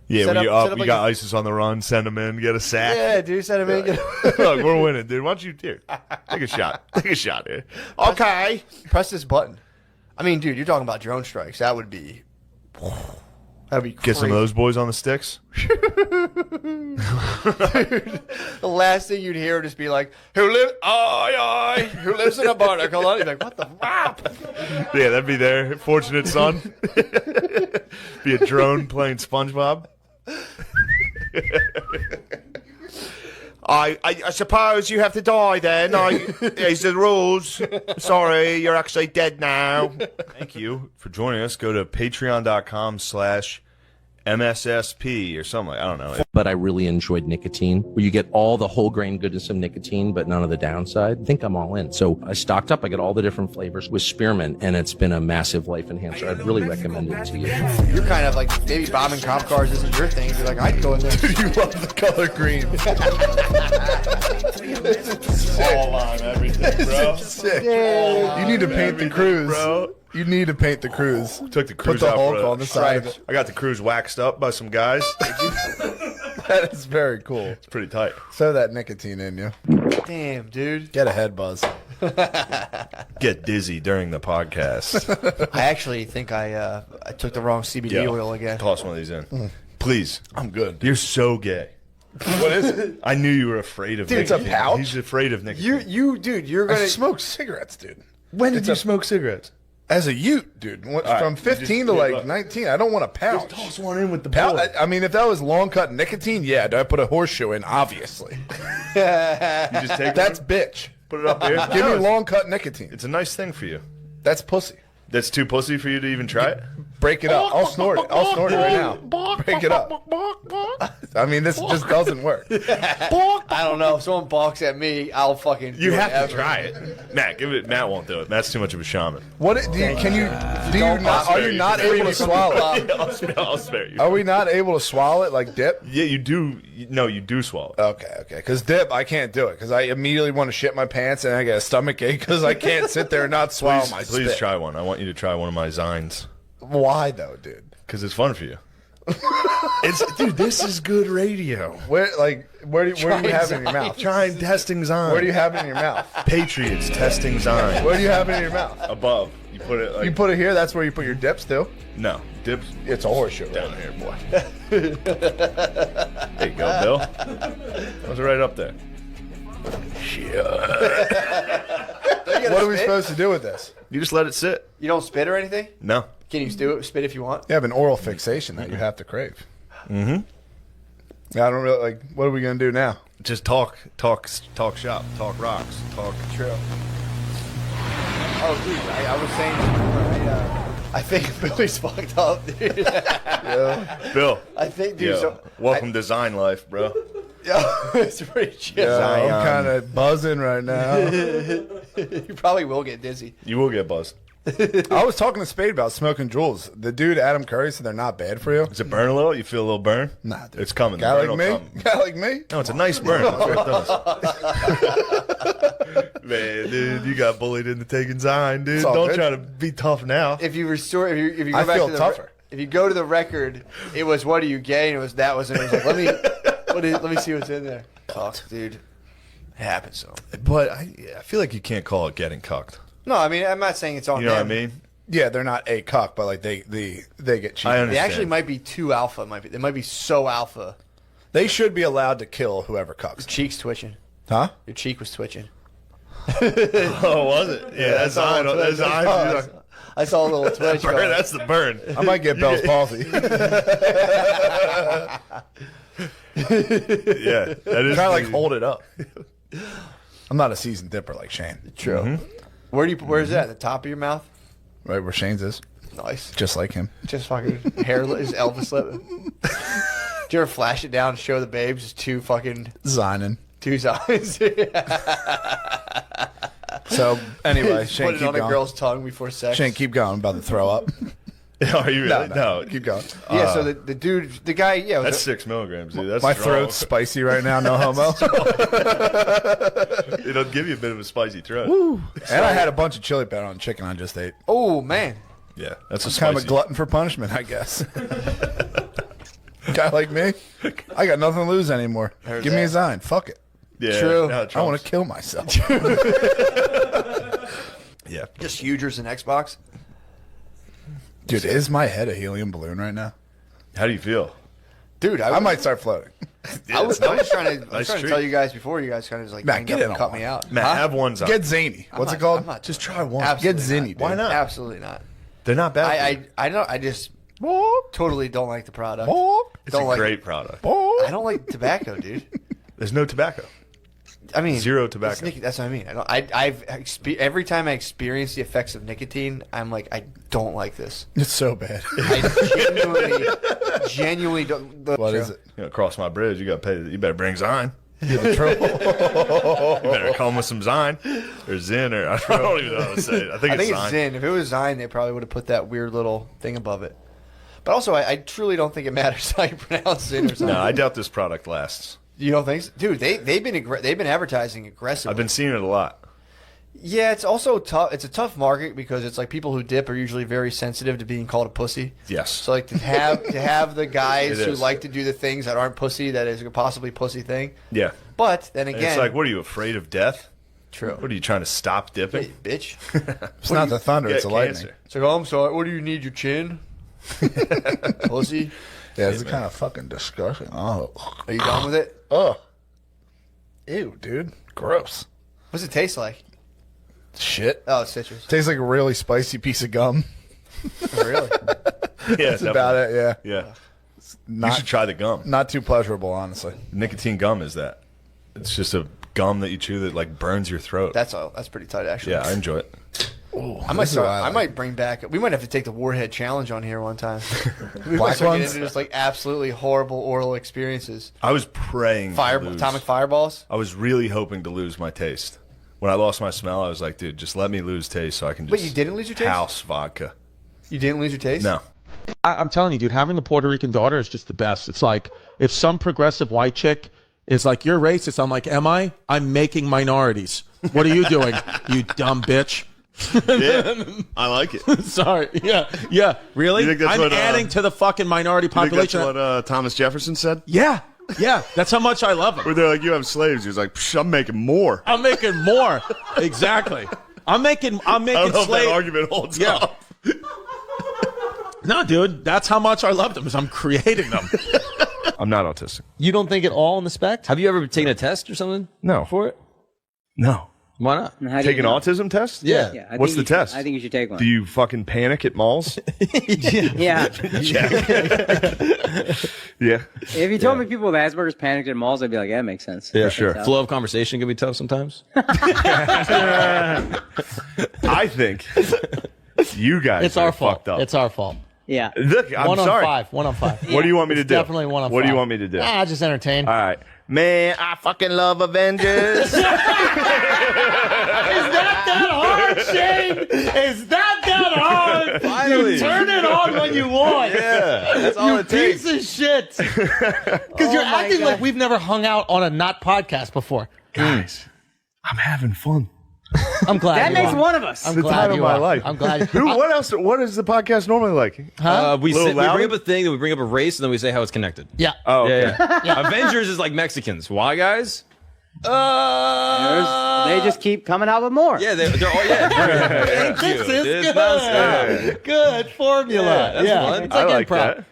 Yeah, Set when you're up- up, set up you like got a- ISIS on the run, send them in, get a sack. Yeah, dude, send him in. Look, we're winning, dude. Why don't you take a shot? Take a shot here. Okay. Press this button. I mean, dude, you're talking about drone strikes. That would be. That'd be crazy. Get some of those boys on the sticks. Dude, the last thing you'd hear would just be like, who lives in a barnacle? You'd be like, what the fuck? Yeah, that'd be their fortunate son. Be a drone playing SpongeBob. I suppose you have to die then. These are the rules. Sorry, you're actually dead now. Thank you for joining us. Go to patreon.com/MSSP or something. I don't know. But I really enjoyed nicotine, where you get all the whole grain goodness of nicotine, but none of the downside. I think I'm all in. So I stocked up. I got all the different flavors with spearmint, and it's been a massive life enhancer. I'd really recommend it to you. You're kind of like, maybe bombing cop cars isn't your thing. You're like, I'd go in there. You love the color green. All on everything, bro. Sick. You need to paint the cruise, bro. You need to paint the cruise. Took the cruise Put the out Hulk for on the side of it. I got the cruise waxed up by some guys. That is very cool. It's pretty tight. Throw that nicotine in you. Damn, dude. Get a head buzz. Get dizzy during the podcast. I actually think I took the wrong CBD oil again. Toss one of these in. Please. I'm good. You're so gay. What is it? I knew you were afraid of Dude, it's a nicotine. pouch? He's afraid of nicotine. Dude, you're I gonna smoke cigarettes, dude. When did It's you a- smoke cigarettes? As a youth, dude. From 15 to like 19. I don't want a pouch. Just toss one in with the I mean, if that was long cut nicotine, yeah, do I put a horseshoe in? Obviously. You just take That's one, bitch. put it up here. Give me long cut nicotine. It's a nice thing for you. That's pussy. That's too pussy for you to even try it? Break it up. I'll snort it. I'll snort it right now. Break it up. I mean, this just doesn't work. I don't know. If someone balks at me, I'll fucking. You do have whatever. to try it. Matt, give it. Matt won't do it. Matt's too much of a shaman. What do you, can you? Do you not? Are you not able to swallow it? I'll spare you. Are we not able to swallow it like dip? Yeah, you do. No, you do swallow it. Okay. Because dip, I can't do it because I immediately want to shit my pants and I get a stomach ache because I can't sit there and not swallow my Please spit. try one. I want you to try one of my Zines. Why though, dude? Because it's fun for you. Dude, this is good radio. Where do you have it in your mouth? Trying testing Zine. Where do you have it in your mouth? Patriots testing Zine. Where do you have it in your mouth? Above. You put it like. You put it here. That's where you put your dips too. No. Dips. It's a horseshoe. Down here, boy. There you go, Bill. That was right up there. What are we supposed to do with this? You just let it sit. You don't spit or anything? No. Can you spit if you want? You have an oral fixation that you have to crave. I don't really like. What are we gonna do now? Just talk shop, talk rocks, talk. True. Oh, dude, I was saying, I think Billy's fucked up, dude. Bill. I think, dude. Yeah. So, Welcome to Zine life, bro. it's pretty chill. Yeah, I'm kind of buzzing right now. You probably will get dizzy. You will get buzzed. I was talking to Spade about smoking Juuls. The dude Adam Curry said they're not bad for you. Does it burn a little? You feel a little burn? Nah, dude. It's coming. The Guy burn like will me? come. Guy like me? No, it's a nice burn. That's what it does. Man, dude, you got bullied into taking Zine, dude. It's all Don't good. try to be tough now. If you restore, if you go I back feel to the tougher. If you go to the record, it was "What are you gay?" and it was like, let me see what's in there. Fuck, dude, it happens though. But I feel like you can't call it getting cucked. No, I mean I'm not saying it's on You know what I them. mean? Yeah, they're not a cuck, but like they get cheated. I They understand. actually might be too alpha. They might be so alpha. They should be allowed to kill whoever cucks. Cheeks twitching. Huh? Your cheek was twitching. Oh, was it? Yeah, that's Zine. That's Zine. I saw a little twitch. Burn, going. that's the burn. I might get Bell's palsy. Yeah, that is Kind of like hold it up. I'm not a seasoned dipper like Shane. True. Where's that? The top of your mouth? Right where Shane's is. Nice. Just like him. Just fucking hairless Elvis lip. Did you ever flash it down and show the babes? Just two Zinin. sides. So anyway, Shane, Put it keep on a going. girl's tongue before sex. Shane, keep going. I'm about to throw up. Are you really? No, Keep going. Yeah, so the dude, the guy, yeah. That's 6 milligrams, dude. That's My strong. throat's spicy right now. No homo. It'll give you a bit of a spicy throat. And I had a bunch of chili powder on chicken I just ate. Oh, man. Yeah, that's a Kind of spicy. a glutton for punishment, I guess. Guy like me, I got nothing to lose anymore. Give me a Zine. Fuck it. Yeah, True. no, I want to kill myself. Yeah. Just huge as an Xbox. Dude, is my head a helium balloon right now? How do you feel? Dude, I might start floating. I was trying to Nice trying to treat. tell you guys before you guys kind of just like Matt, hanged get up in and on cut one. me out. Matt, have one Zine. Get zany. What's it called? I'm not, Just try one. absolutely Get zinny, not. dude. Why not? Absolutely not. They're not bad. I just totally don't like the product. It's don't a like great product. I don't like tobacco, dude. There's no tobacco. I mean, Zero it's tobacco. That's what I mean. Every time I experience the effects of nicotine, I'm like, I don't like this. It's so bad. I genuinely don't. What is it? You know, cross my bridge. You got to pay. You better bring Zine. You're the trouble. You better come with some Zine or Zin or I don't even know how to say it. I think I think it's it's Zine. Zin. If it was Zine, they probably would have put that weird little thing above it. But also, I truly don't think it matters how you pronounce Zin or something. No, I doubt this product lasts. You don't think so? Dude, they've been advertising aggressively. I've been seeing it a lot. Yeah, it's also tough. It's a tough market because it's like people who dip are usually very sensitive to being called a pussy. Yes. So like to have the guys It who is. like to do the things that aren't pussy, that is a possibly pussy thing. Yeah. But then And again, it's like, what are you afraid of death? True. What are you trying to stop dipping? Hey, bitch. It's not the thunder, Get it's the lightning. cancer. It's like, oh, I'm sorry. What do you need? Your chin? Pussy. Yeah, it's kind of fucking disgusting. Oh, Are you done with it? ugh, ew, dude, gross. What's it taste like? Shit. Oh, it's citrus. Tastes like a really spicy piece of gum. Really? Yeah, That's about it. Yeah. Yeah. Not, You should try the gum. Not too pleasurable, honestly. Nicotine gum is that. It's just a gum that you chew that like burns your throat. That's pretty tight, actually. Yeah, I enjoy it. Ooh, I might bring back. We might have to take the Warhead Challenge on here one time. We might Black start getting ones? into just like absolutely horrible oral experiences. I was praying to lose. Atomic fireballs. I was really hoping to lose my taste. When I lost my smell, I was like, dude, just let me lose taste so I can just Wait, you didn't lose your taste? house vodka. You didn't lose your taste? No. I'm telling you, dude, having the Puerto Rican daughter is just the best. It's like if some progressive white chick is like, you're racist. I'm like, am I? I'm making minorities. What are you doing, you dumb bitch? Yeah, I like it. Sorry. Yeah. Really? You think that's I'm what, adding to the fucking minority You think population. that's what Thomas Jefferson said? Yeah. That's how much I love him. Where they're like, you have slaves. He was like, Psh, I'm making more. I'm making more. Exactly. I'm making I don't know if slave. that argument holds up. No, dude, that's how much I loved them. Is I'm creating them. I'm not autistic. You don't think at all in the spec? Have you ever taken a test or something? No. For it? No. Why not? Take an autism test? Yeah. I What's think the test? I think you should take one. Do you fucking panic at malls? Yeah. Yeah. If you told me people with Asperger's panicked at malls, I'd be like, yeah, that makes sense. Yeah, That sure. checks out. Flow of conversation can be tough sometimes. I think you guys It's our fault. fucked up. It's our fault. Yeah. Look, I'm One sorry. on 5. 1 on 5. What do you want me to It's do? Definitely 1 on 5. What do you want me to do? Just entertain. All right. Man, I fucking love Avengers. Is that hard, Shane? Is that hard? Finally. You turn it on when you want. Yeah, that's all it takes. Piece of shit. Because you're acting like we've never hung out on a not podcast before. Guys, I'm having fun. I'm glad That you makes are. one of us. I'm The glad time of you my are. life. I'm glad. What else? What is the podcast normally like? We Little bring louder? up a thing, then we bring up a race, and then we say how it's connected. Yeah. Oh, okay. Yeah. Avengers is like Mexicans. Why, guys? They just keep coming out with more. Yeah, they're all, yeah. Thank you. This is This bounce- good. Good formula. Yeah, that's fun. It's I like like improv. that.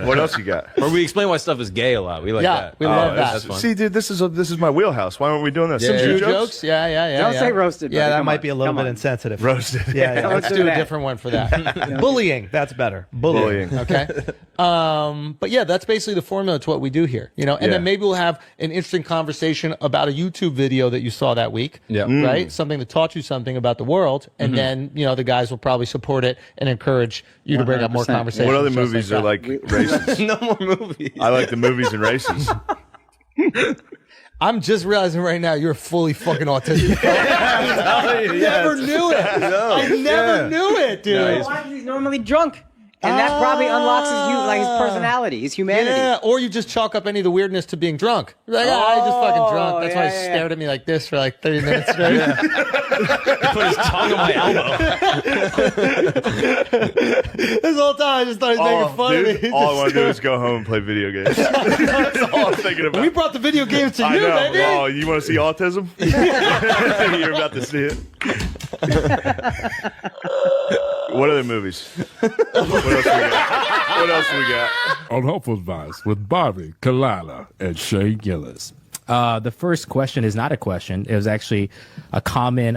What else you got? Or we explain why stuff is gay a lot. We like that. We love that. That's fun. See, dude, this is my wheelhouse. Why aren't we doing this? Some Jew Jew jokes? Yeah. Don't say roasted. Yeah, buddy. that Come might on. be a little Come bit on. insensitive. Roasted. Yeah. Don't Let's do do a that. different one for that. Bullying. That's better. Bullying. Okay. But yeah, that's basically the formula to what we do here. And Yeah. then maybe we'll have an interesting conversation about a YouTube video that you saw that week. Yeah. Right? Something that taught you something about the world. And then, the guys will probably support it and encourage you to bring up more 100%. conversations. What other just movies are that. like racist? No more movies. I like the movies and races. I'm just realizing right now you're fully fucking autistic. I never knew it. I never knew it, dude. He's normally drunk. And that probably unlocks his personality, his humanity. Yeah, or you just chalk up any of the weirdness to being drunk. You're like, I just fucking drunk. That's why he yeah. stared at me like this for like 30 minutes straight. Put his tongue on my elbow. This whole time I just thought he was making fun of me. All I want to do is go home and play video games. That's all I'm thinking about. We brought the video games to I you, know. baby. Oh, you want to see autism? You're about to see it. What other movies? What else we got? Unhelpful Advice with Bobby, Kalila, and Shay Gillis. The first question is not a question. It was actually a common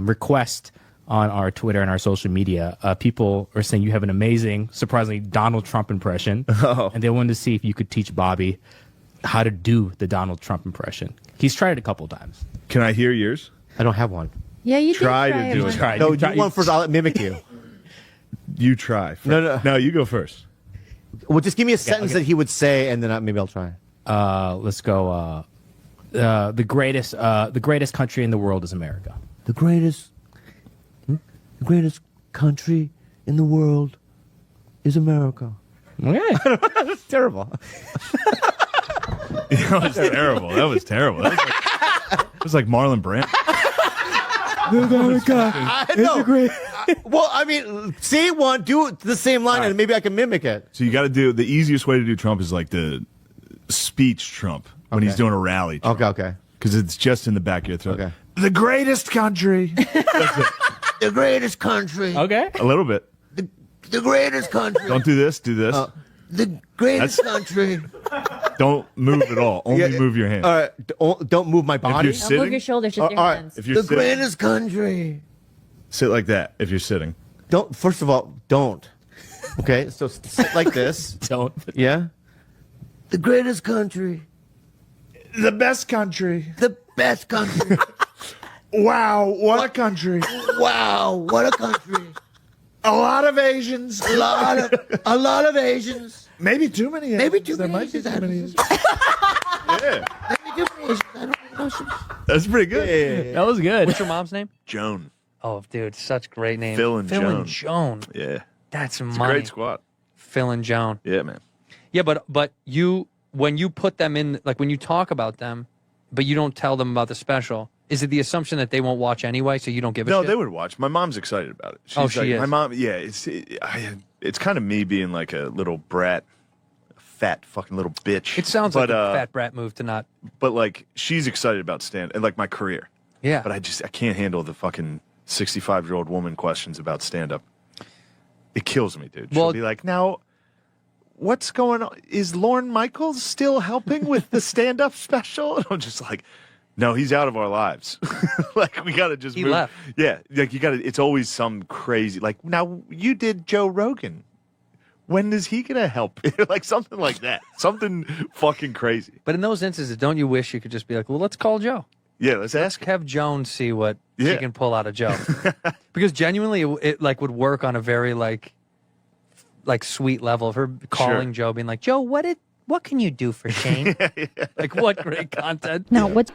request on our Twitter and our social media. People are saying you have an amazing, surprisingly, Donald Trump impression. Oh. And they wanted to see if you could teach Bobby how to do the Donald Trump impression. He's tried it a couple times. Can I hear yours? I don't have one. Yeah, you Try to do it. No, you one first. I'll mimic you. You try. First. No, you go first. Well, just give me a sentence that he would say, and then maybe I'll try. Let's go. The greatest country in the world is America. The greatest country in the world is America. Okay. That's terrible. That was terrible. That was terrible. It was like Marlon Brando. Well, I mean, say one, do the same line, and maybe I can mimic it. So you got to do the easiest way to do Trump is like the speech Trump when he's doing a rally. Trump. Okay. Because it's just in the back of your throat. Okay. The greatest country. The greatest country. Okay. A little bit. The greatest country. Don't do this. Do this. The greatest country. Don't move at all. Only move your hands. All right, don't move my body. If you're Don't move your shoulders, just your all right, hands. If you're the sitting, greatest country. sit like that. If you're sitting, Don't. First of all, don't. Okay, so sit like this. Don't. Yeah. The greatest country. The best country. The best country. Wow, what a country. Wow, what a country. A lot of Asians. A lot of Asians. Maybe too many Asians. Maybe too There many might be Asians. too many Asians. Yeah. Maybe too many Asians. I don't know. That's pretty good. That was good. What's your mom's name? Joan. Oh, dude, such great name. Phil and Joan. Joan. Yeah. That's It's a money. great squad. Phil and Joan. Yeah, man. Yeah, but you when you put them in, like when you talk about them, but you don't tell them about the special, is it the assumption that they won't watch anyway, so you don't give a No, shit? they would watch. My mom's excited about it. She's Oh, she like, is. My mom, yeah, it's kind of me being like a little brat, a fat fucking little bitch. It sounds like a fat brat move to not. But like, she's excited about stand and like my career. Yeah. But I can't handle the fucking 65-year-old woman questions about stand up. It kills me, dude. She'll be like, now, what's going on? Is Lorne Michaels still helping with the stand up special? And I'm just like, no, he's out of our lives. Like, we got to just He move. left. Yeah. Like, you got to, it's always some crazy, like, now you did Joe Rogan. When is he going to help? Like, something like that. Something fucking crazy. But in those instances, don't you wish you could just be like, well, let's call Joe. Yeah, let's ask. Have Joan see what she can pull out of Joe. Because genuinely, it like would work on a very like sweet level of her calling Joe, being like, Joe, what can you do for Shane? Like, what great content. Now, what's